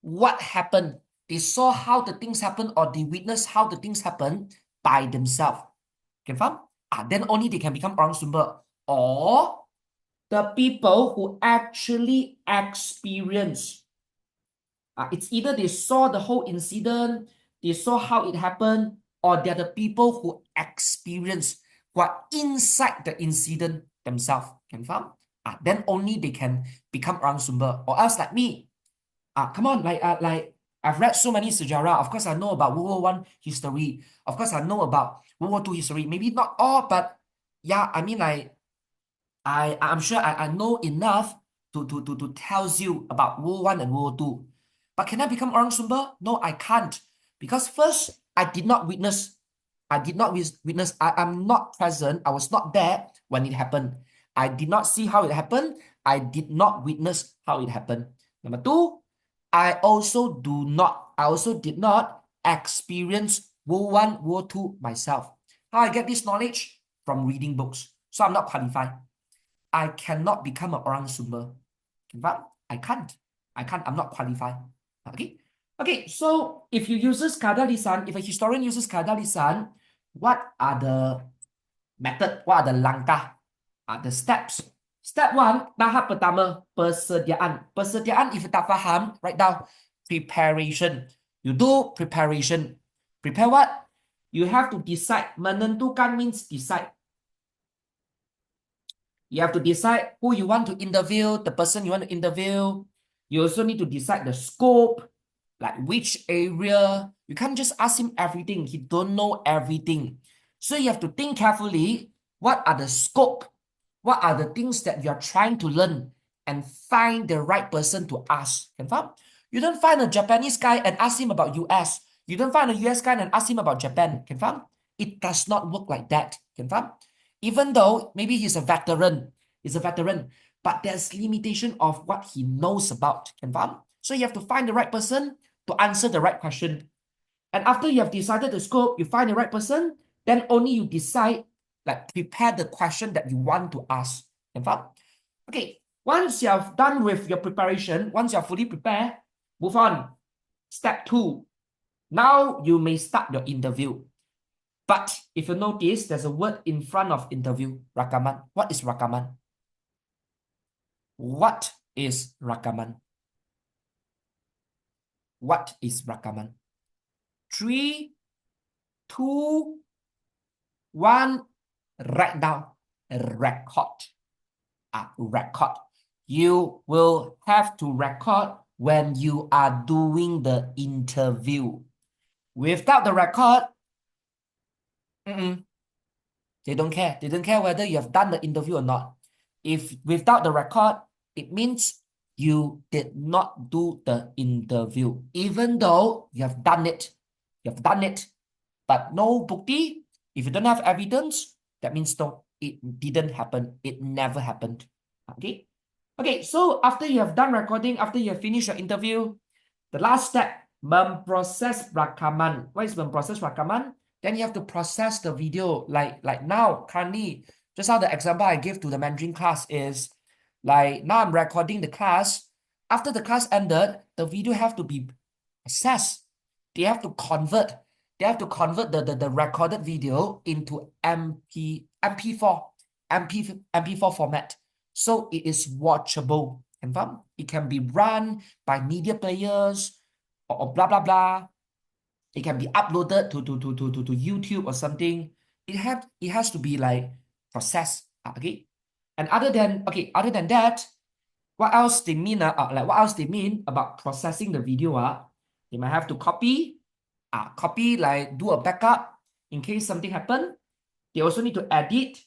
what happened. They saw how the things happen or they witness how the things happen by themselves. Confirm? Then only they can become orang sumber. Or the people who actually experience. It's either they saw the whole incident, they saw how it happened, or they're the people who experience, who are inside the incident themselves. Confirm? Then only they can become orang sumber. Or else like me. Come on, like I've read so many sejarah. Of course, I know about World War I history. Of course, I know about World War II history. Maybe not all, but yeah, I mean, like, I'm sure I know enough to tell you about World War I and World War II. But can I become orang sumber? No, I can't. Because first, I did not witness. I'm not present. I was not there when it happened. I did not see how it happened. I did not witness how it happened. Number two, I also did not experience World War I, World War II myself. How I get this knowledge? From reading books. So I'm not qualified. I cannot become an orang sumber. I can't. I'm not qualified. Okay. So if you uses kada lisan, if a historian uses kada lisan, what are the method? What are the langkah? The steps. Step 1, tahap pertama, persediaan. Persediaan, if you tak faham, write down preparation. You do preparation. Prepare what? You have to decide. Menentukan means decide. You have to decide who you want to interview, the person you want to interview. You also need to decide the scope, like which area. You can't just ask him everything. He don't know everything. So you have to think carefully, what are the scope? What are the things that you're trying to learn? And find the right person to ask. Confirm? You don't find a Japanese guy and ask him about US. You don't find a US guy and ask him about Japan. Confirm? It does not work like that. Confirm? Even though maybe he's a veteran, but there's limitation of what he knows about. Confirm? So you have to find the right person to answer the right question. And after you have decided the scope, you find the right person, then only you decide, like prepare the question that you want to ask. Confirm? Okay, once you have done with your preparation, once you are fully prepared, move on. Step 2. Now you may start your interview. But if you notice, there's a word in front of interview, rakaman. What is rakaman? What is rakaman? What is rakaman? 3, 2, 1, write down, record. Record. You will have to record when you are doing the interview. Without the record, they don't care. They don't care whether you have done the interview or not. If without the record, it means you did not do the interview. Even though you have done it. You have done it. But no bukti. If you don't have evidence, that means no, it didn't happen. It never happened. Okay, so after you have done recording, after you have finished your interview, the last step, memproses rakaman. What is memproses rakaman? Then you have to process the video like now, currently, just how the example I gave to the Mandarin class is, like now I'm recording the class. After the class ended, the video have to be processed. They have to convert. They have to convert the recorded video into MP4 format. So it is watchable. Confirm? It can be run by media players or blah, blah, blah. It can be uploaded to YouTube or something. it has to be like processed. Okay. And other than that, what else they mean? Like what else they mean about processing the video? They might have to copy, like do a backup in case something happen. They also need to edit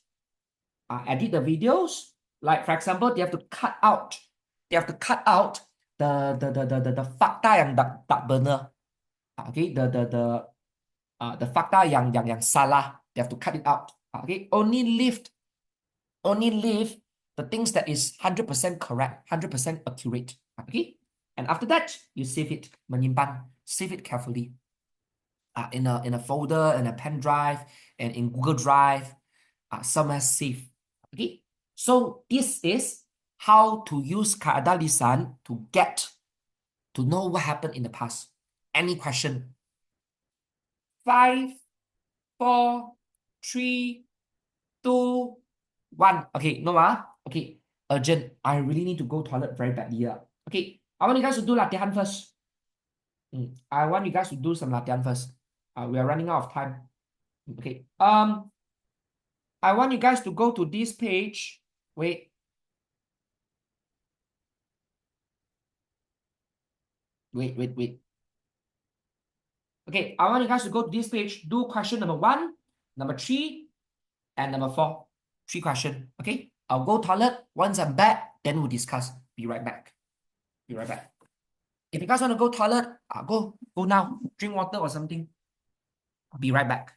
the videos. Like for example, they have to cut out. They have to cut out the fakta yang tak benar. Okay, the fakta yang salah. They have to cut it out. Okay, only leave the things that is 100% correct, 100% accurate. Okay, and after that you save it, menyimpan, save it carefully. In a folder, in a pen drive, and in Google Drive, somewhere safe. Okay, so this is how to use kaedah lisan to get to know what happened in the past. Any question? 5, 4, 3, 2, 1. Okay, no okay, urgent. I really need to go toilet very badly. Okay, I want you guys to do latihan first. I want you guys to do some latihan first. We are running out of time. Okay. I want you guys to go to this page. Wait. Wait. Okay, I want you guys to go to this page. Do question number 1, number 3, and number 4. 3 questions. Okay. I'll go toilet. Once I'm back, then we'll discuss. Be right back. Be right back. If you guys want to go toilet, go now. Drink water or something. I'll be right back.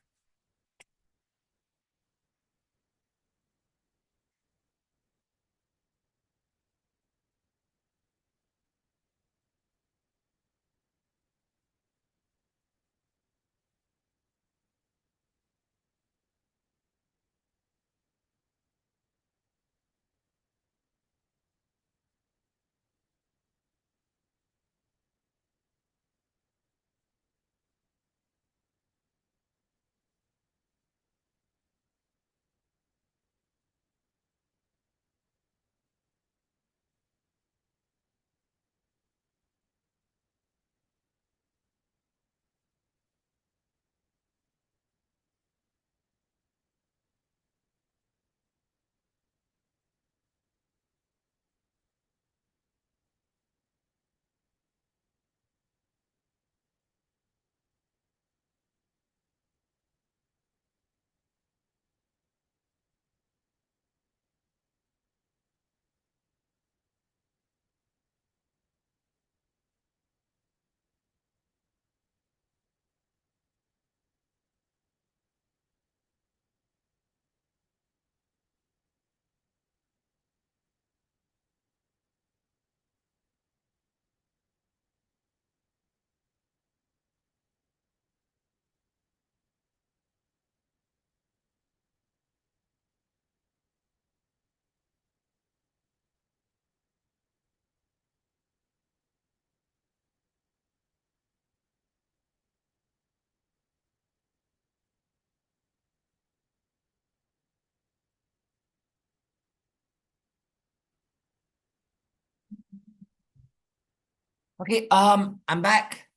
Okay, I'm back.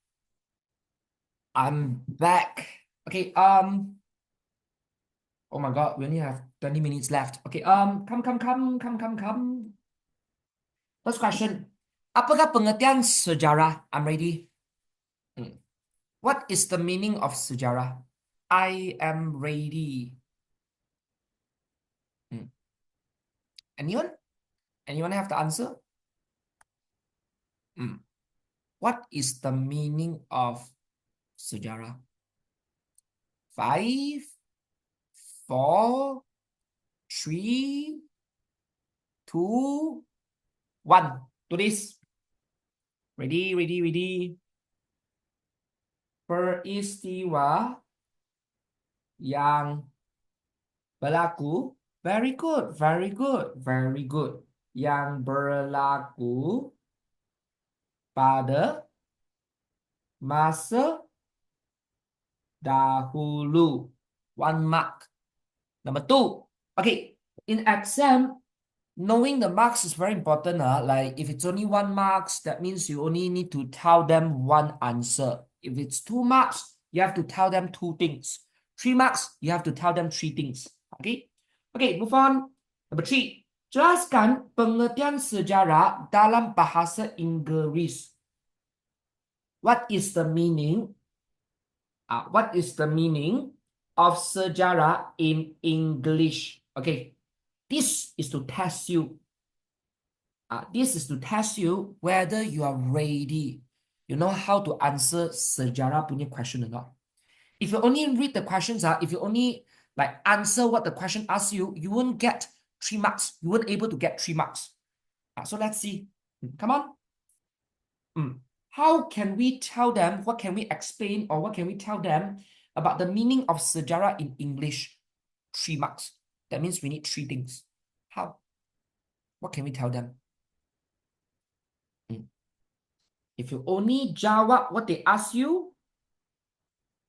I'm back. Okay, oh my God, we only have 20 minutes left. Okay, come. First question. Apakah pengertian sejarah? I'm ready. What is the meaning of sejarah? I am ready. Anyone? Anyone have the answer? What is the meaning of sejarah? 5, 4, 3, 2, 1. Tulis. Ready. Peristiwa yang berlaku. Very good. Yang berlaku pada masa dahulu. 1 mark. Number 2. Okay, in exam, knowing the marks is very important. Like if it's only 1 marks, that means you only need to tell them one answer. If it's 2 marks, you have to tell them 2 things. 3 marks, you have to tell them 3 things. Okay? Okay, move on. Number 3. Jelaskan pengertian sejarah dalam bahasa Inggris. What is the meaning? What is the meaning of sejarah in English? Okay, this is to test you. This is to test you whether you are ready. You know how to answer sejarah punya question or not. If you only read the questions, if you only like answer what the question asks you, you won't get 3 marks. You won't able to get 3 marks. So let's see. Come on. How can we tell them, what can we explain, or what can we tell them about the meaning of sejarah in English? 3 marks. That means we need 3 things. How? What can we tell them? If you only jawab what they ask you,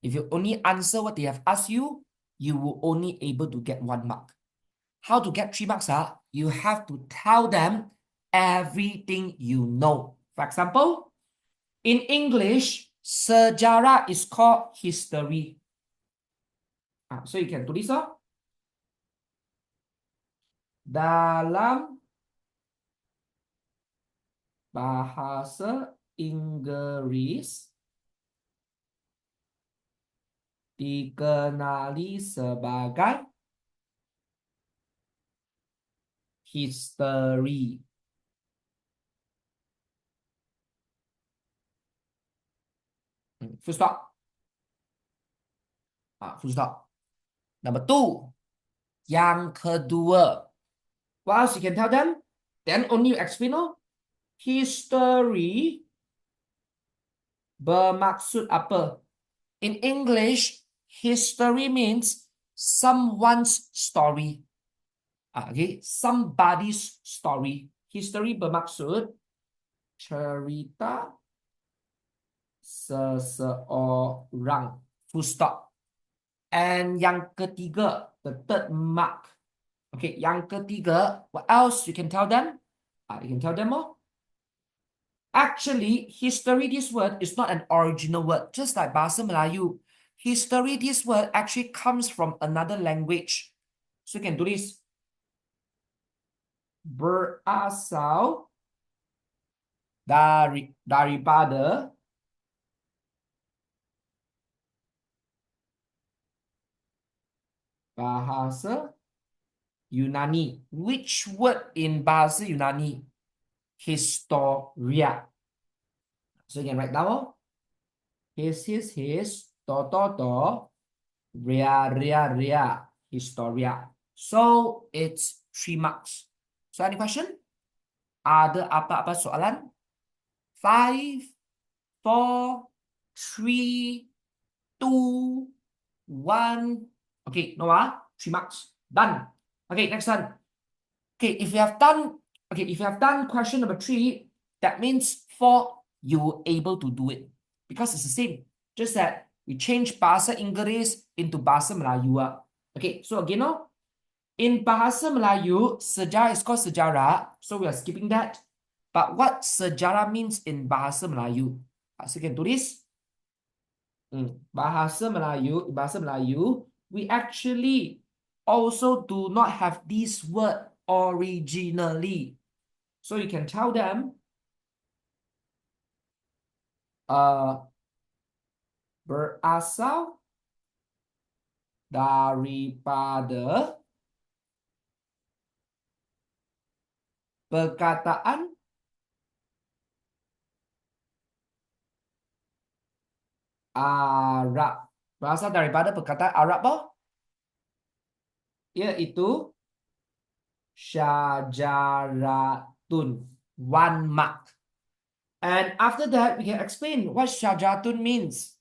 if you only answer what they have asked you, you will only able to get 1 mark. How to get 3 marks? You have to tell them everything you know. For example, in English, sejarah is called history. So you can tulis dalam bahasa Inggris dikenali sebagai history. Full stop. Full stop. Number 2. Yang kedua. What else you can tell them? Then only you explain. History bermaksud apa? In English, history means someone's story. Okay, somebody's story. History bermaksud cerita seseorang. Full stop. And yang ketiga, the third mark. Okay, yang ketiga, what else you can tell them? You can tell them more. Actually, history, this word is not an original word. Just like Bahasa Melayu, history, this word actually comes from another language. So you can do this. Berasal daripada bahasa Yunani. Which word in bahasa Yunani? Historia. So you can write down. His, ria, historia. So it's 3 marks. So any question? Ada apa-apa soalan? 5, 4, 3, 2, 1. Okay, Noah, 3 marks. Done. Okay, next one. Okay, if you have done question number 3, that means 4, you will able to do it. Because it's the same. Just that we change Bahasa Inggris into Bahasa Melayu. Okay, so again, in Bahasa Melayu, sejarah is called sejarah. So we are skipping that. But what sejarah means in Bahasa Melayu? So you can do this. Bahasa Melayu, we actually also do not have this word originally. So you can tell them berasal daripada perkataan Arab. Berasal daripada perkataan Arab yaitu syajaratun. 1 mark. And after that, we can explain what syajaratun means.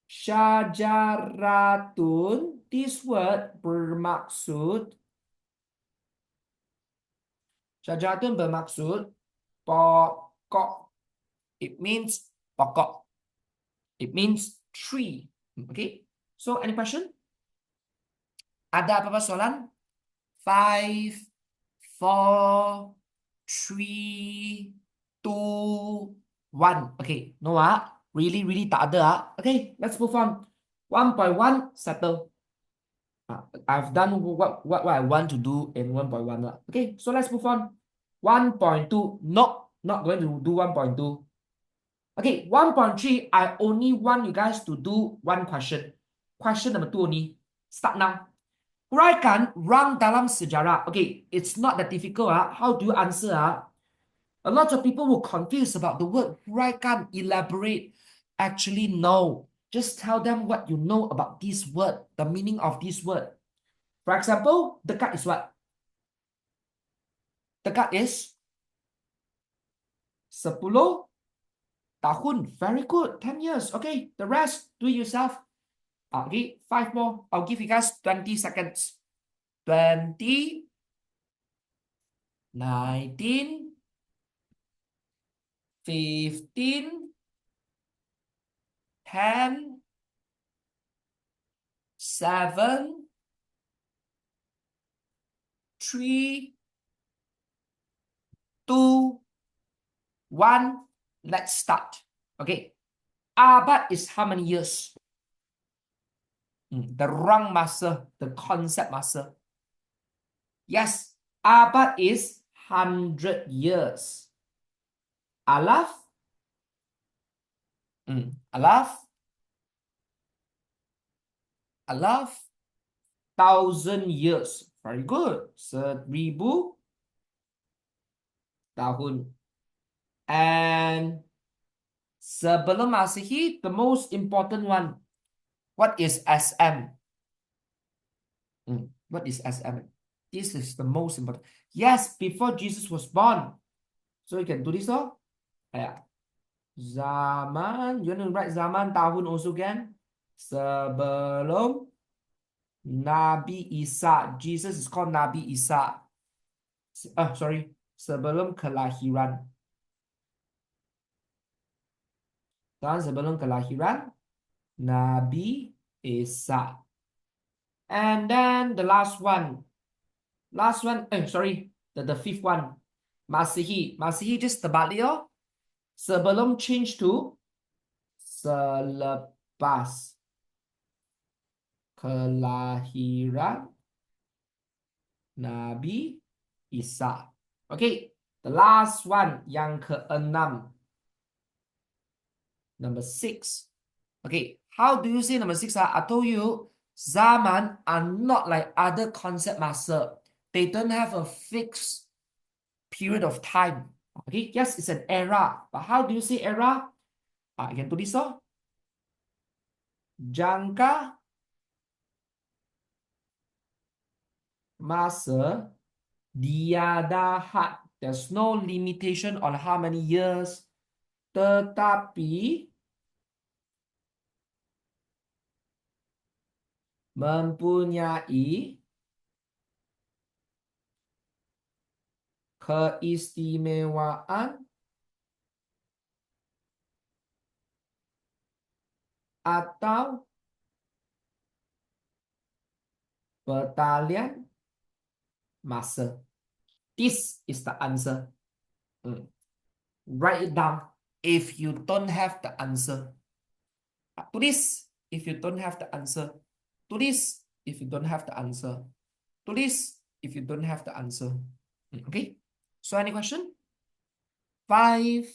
Syajaratun, this word bermaksud pokok. It means pokok. It means tree. Okay. So any question? Ada apa-apa soalan? 5, 4, 3, 2, 1. Okay, Noah, really tak ada. Okay, let's move on. 1.1 settle. I've done what I want to do in 1.1. Okay, so let's move on. 1.2, not going to do 1.2. Okay, 1.3, I only want you guys to do one question. Question number 2 only. Start now. Uraikan rang dalam sejarah. Okay, it's not that difficult. How do you answer? A lot of people were confused about the word uraikan. Elaborate. Actually, no. Just tell them what you know about this word, the meaning of this word. For example, dekat is what? Dekat is 10 tahun. Very good. 10 years. Okay, the rest, do it yourself. Okay, 5 more. I'll give you guys 20 seconds. 20, 19, 15, 10, 7, 3, 2, 1. Let's start. Okay. Abad is how many years? The rang masa, the concept masa. Yes, abad is 100 years. Alaf? Alaf? Alaf? 1,000 years. Very good. 1,000 tahun. And sebelum Masehi, the most important one. What is SM? What is SM? This is the most important. Yes, before Jesus was born. So you can do this, oh? Yeah. Zaman. You want to write zaman tahun also again? Sebelum Nabi Isa. Jesus is called Nabi Isa. Sorry. Sebelum kelahiran. Dan sebelum kelahiran Nabi Isa. And then the last one. Sorry. The fifth one. Masehi. Masehi just terbalik, oh. Sebelum change to selepas kelahiran Nabi Isa. Okay, the last one, yang keenam. Number 6. Okay, how do you say number 6? I told you, zaman are not like other concept master. They don't have a fixed period of time. Okay, yes, it's an era. But how do you say era? I can do this, oh. Jangka masa tiada had. There's no limitation on how many years. Tetapi mempunyai keistimewaan atau pertalian masa. This is the answer. Write it down if you don't have the answer. To this, if you don't have the answer. To this, if you don't have the answer. To this, if you don't have the answer. Okay? So any question? 5,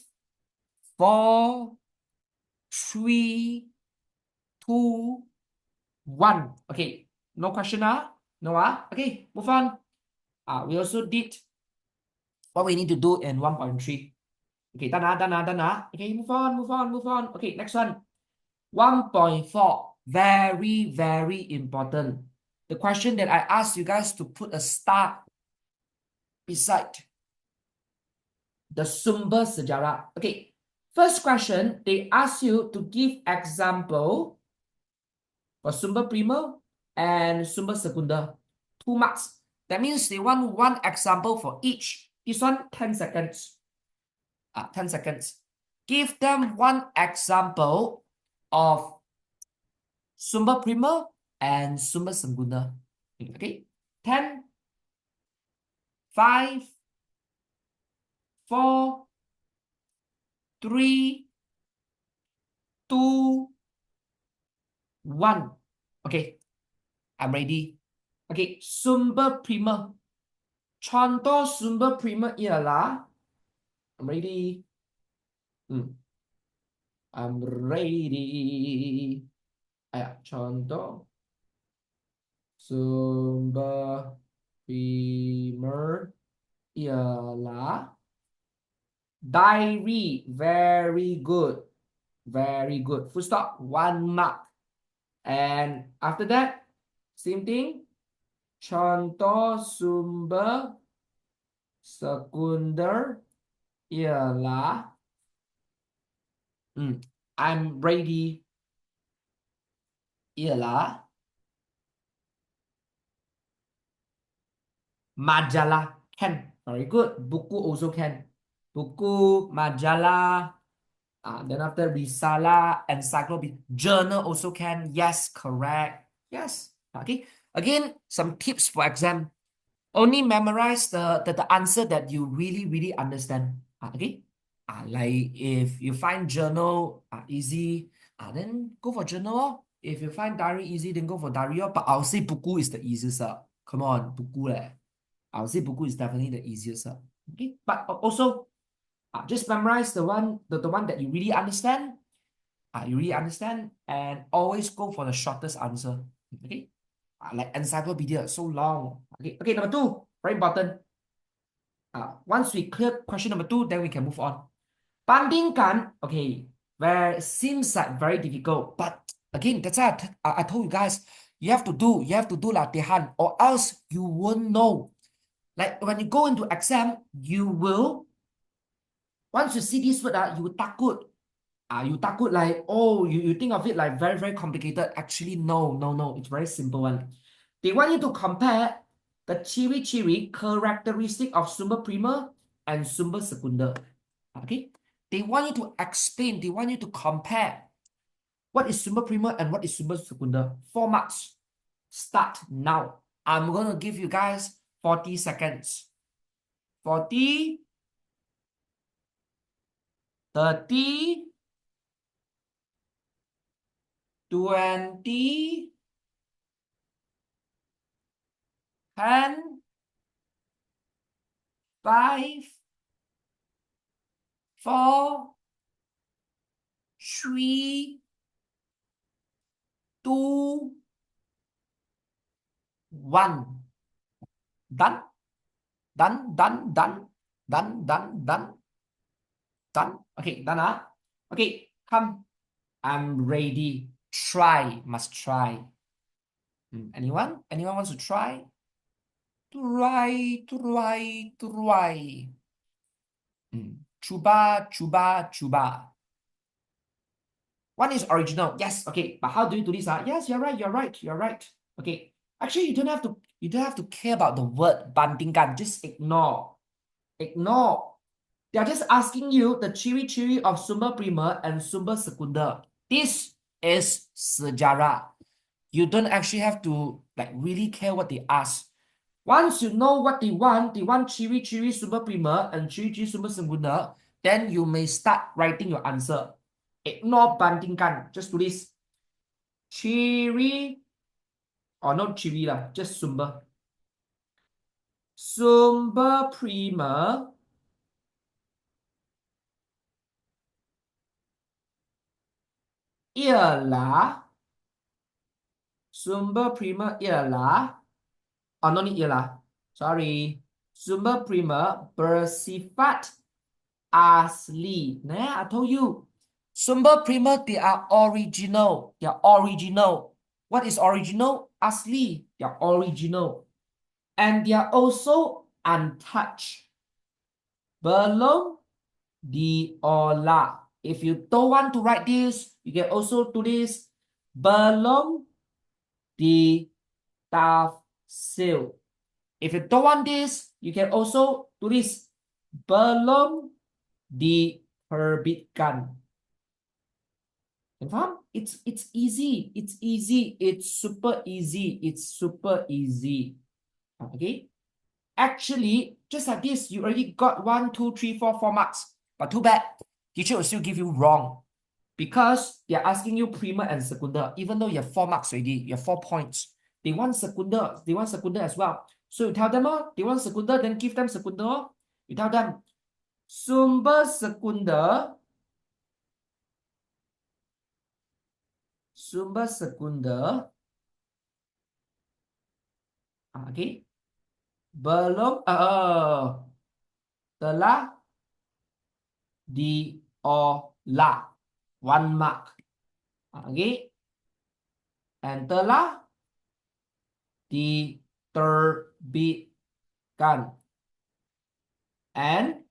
4, 3, 2, 1. Okay, no question. No. Okay, move on. We also did what we need to do in 1.3. Okay, done. Okay, move on. Okay, next one. 1.4. Very, very important. The question that I asked you guys to put a star beside the sumber sejarah. Okay, first question, they ask you to give example for sumber primer and sumber secunda. 2 marks. That means they want one example for each. This one, 10 seconds. 10 seconds. Give them one example of sumber primer and sumber secunda. Okay, 10, 5, 4, 3, 2, 1. Okay, I'm ready. Okay, sumber primer. Contoh sumber primer ialah, I'm ready. I'm ready. Contoh sumber primer ialah diary. Very good. Very good. Full stop. 1 mark. And after that, same thing. Contoh sumber sekunder ialah I'm ready ialah majalah. Can. Very good. Buku also can. Buku, majalah. Then after risalah, encyclopedia, journal also can. Yes, correct. Yes. Okay. Again, some tips for exam. Only memorize the answer that you really, really understand. Okay. Like if you find journal easy, then go for journal. If you find diary easy, then go for diary. But I'll say buku is the easiest. Come on, buku leh. I'll say buku is definitely the easiest. Okay. But also, just memorize the one that you really understand. You really understand, and always go for the shortest answer. Okay. Like encyclopedia, so long. Okay. Okay. Number 2, very important. Once we clear question number 2, then we can move on. Bandingkan, okay, where it seems like very difficult, but again, that's why I told you guys, you have to do latihan, or else you won't know. Like when you go into exam, you will, once you see this word, you takut. You takut like, oh, you think of it like very, very complicated. Actually, no. It's very simple one. They want you to compare the ciri-ciri characteristic of sumber primer and sumber sekunder. Okay? They want you to explain, they want you to compare what is sumber primer and what is sumber sekunder. 4 marks. Start now. I'm going to give you guys 40 seconds. 40, 30, 20, 10, 5, 4, 3, 2, 1. Done. Done. Okay, done. Okay, come. I'm ready. Try. Must try. Anyone? Anyone wants to try? Try. Cuba. One is original. Yes, okay. But how do you do this? Yes, you're right. Okay. Actually, you don't have to care about the word bandingkan. Just ignore. They're just asking you the ciri-ciri of sumber primer and sumber sekunder. This is sejarah. You don't actually have to like really care what they ask. Once you know what they want ciri-ciri sumber primer and ciri-ciri sumber sekunder, then you may start writing your answer. Ignore bandingkan. Just do this. Ciri, or not ciri lah, just sumber. Sumber primer ialah no need ialah. Sorry. Sumber primer bersifat asli. Nah, I told you. Sumber primer, they are original. What is original? Asli. They are original. And they are also untouched. Belum diolah. If you don't want to write this, you can also do this. Belum ditafsir. If you don't want this, you can also do this. Belum diterbitkan. Faham? It's easy. It's super easy. Okay? Actually, just like this, you already got 1, 2, 3, 4 marks. But too bad, teacher will still give you wrong. Because they're asking you primer and secunda. Even though you have 4 marks already, you have 4 points. They want secunda. They want secunda as well. So you tell them, oh, they want secunda, then give them secunda. Oh. You tell them, sumber secunda. Sumber secunda. Okay. Belum telah diolah. 1 mark. Okay. And telah diterbitkan. And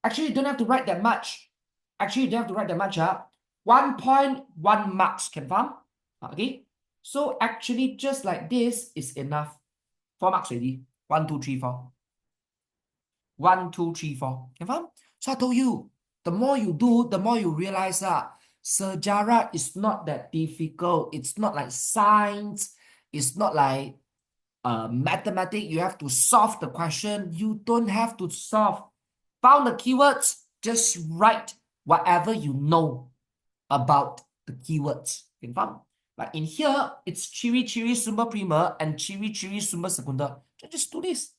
actually, you don't have to write that much. Actually, you don't have to write that much. 1.1 marks, confirm? Okay. So actually, just like this is enough. 4 marks already. 1, 2, 3, 4. 1, 2, 3, 4. Confirm? So I told you, the more you do, the more you realize that sejarah is not that difficult. It's not like science. It's not like mathematics. You have to solve the question. You don't have to solve. Found the keywords, just write whatever you know about the keywords. Confirm? Like in here, it's ciri-ciri sumber primer and ciri-ciri sumber secunda. Just do this.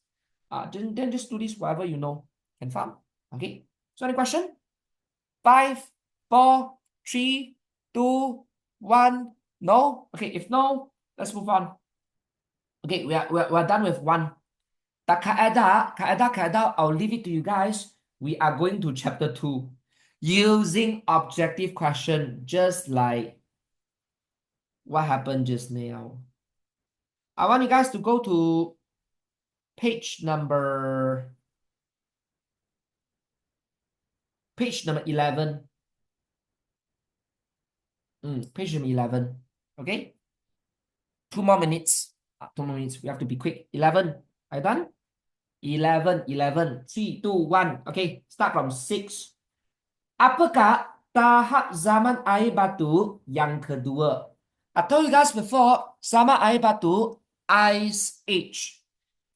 Then just do this whatever you know. Confirm? Okay. So any question? 5, 4, 3, 2, 1. No? Okay, if no, let's move on. Okay, we're done with 1. But kaedah, I'll leave it to you guys. We are going to chapter 2. Using objective question, just like what happened just now. I want you guys to go to page number 11. Page number 11. Okay? 2 more minutes. 2 more minutes. We have to be quick. 11. Are you done? 11. 3, 2, 1. Okay. Start from 6. Apakah tahap zaman air batu yang kedua? I told you guys before, zaman air batu, ice age,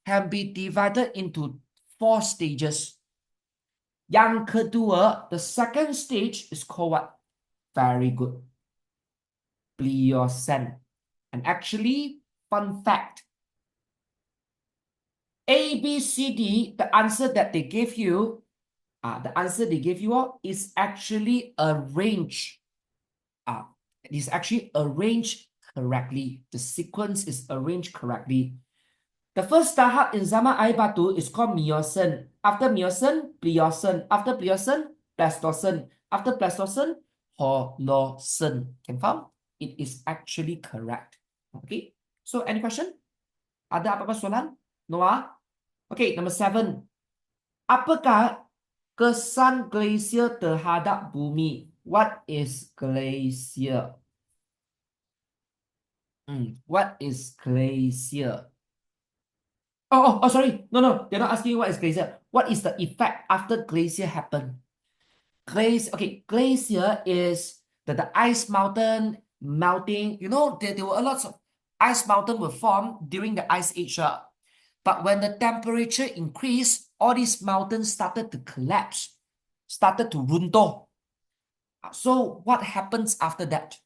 can be divided into 4 stages. Yang kedua, the second stage is called what? Very good. Pliocene. And actually, fun fact, A, B, C, D, the answer that they gave you, is actually arranged. It is actually arranged correctly. The sequence is arranged correctly. The first tahap in zaman air batu is called Miocene. After Miocene, Pliocene. After Pliocene, Pleistocene. After Pleistocene, Holocene. Confirm? It is actually correct. Okay. So any question? Ada apa-apa soalan? Noah? Okay, number 7. Apakah kesan glacier terhadap bumi? What is glacier? What is glacier? Oh, sorry. No. They're not asking you what is glacier. What is the effect after glacier happened? Glacier is the ice mountain melting. You know, there were a lot of ice mountain were formed during the ice age. But when the temperature increased, all these mountains started to collapse, started to runtuh. So what happens after that?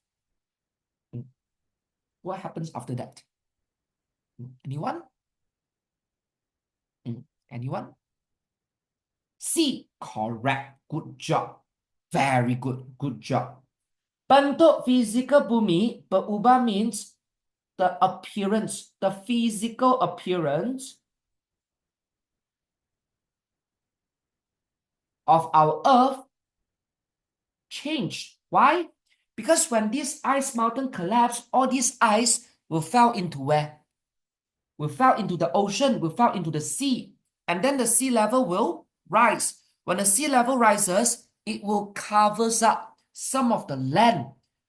What happens after that? Anyone? Anyone? C. Correct. Good job. Very good. Good job. Bentuk fizikal bumi berubah means the appearance, the physical appearance of our Earth changed. Why? Because when this ice mountain collapsed, all this ice will fall into where? Will fall into the ocean, will fall into the sea. And then the sea level will rise. When the sea level rises, it will cover up some of the land.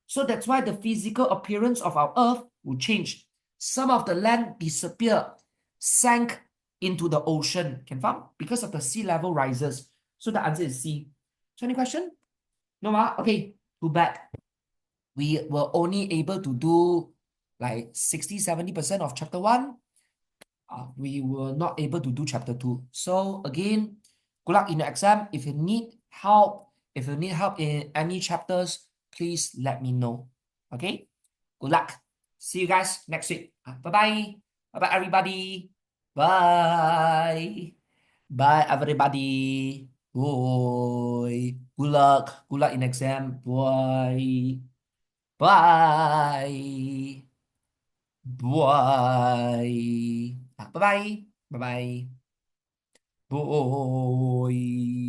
So that's why the physical appearance of our Earth will change. Some of the land disappear, sank into the ocean. Confirm? Because of the sea level rises. So the answer is C. So any question? No, okay, too bad. We were only able to do like 60-70% of chapter 1. We were not able to do chapter 2. So again, good luck in the exam. If you need help in any chapters, please let me know. Okay? Good luck. See you guys next week. Bye bye. Bye bye everybody. Bye. Bye everybody. Bye. Good luck. Good luck in exam. Bye. Bye. Bye. Bye bye. Bye bye. Bye.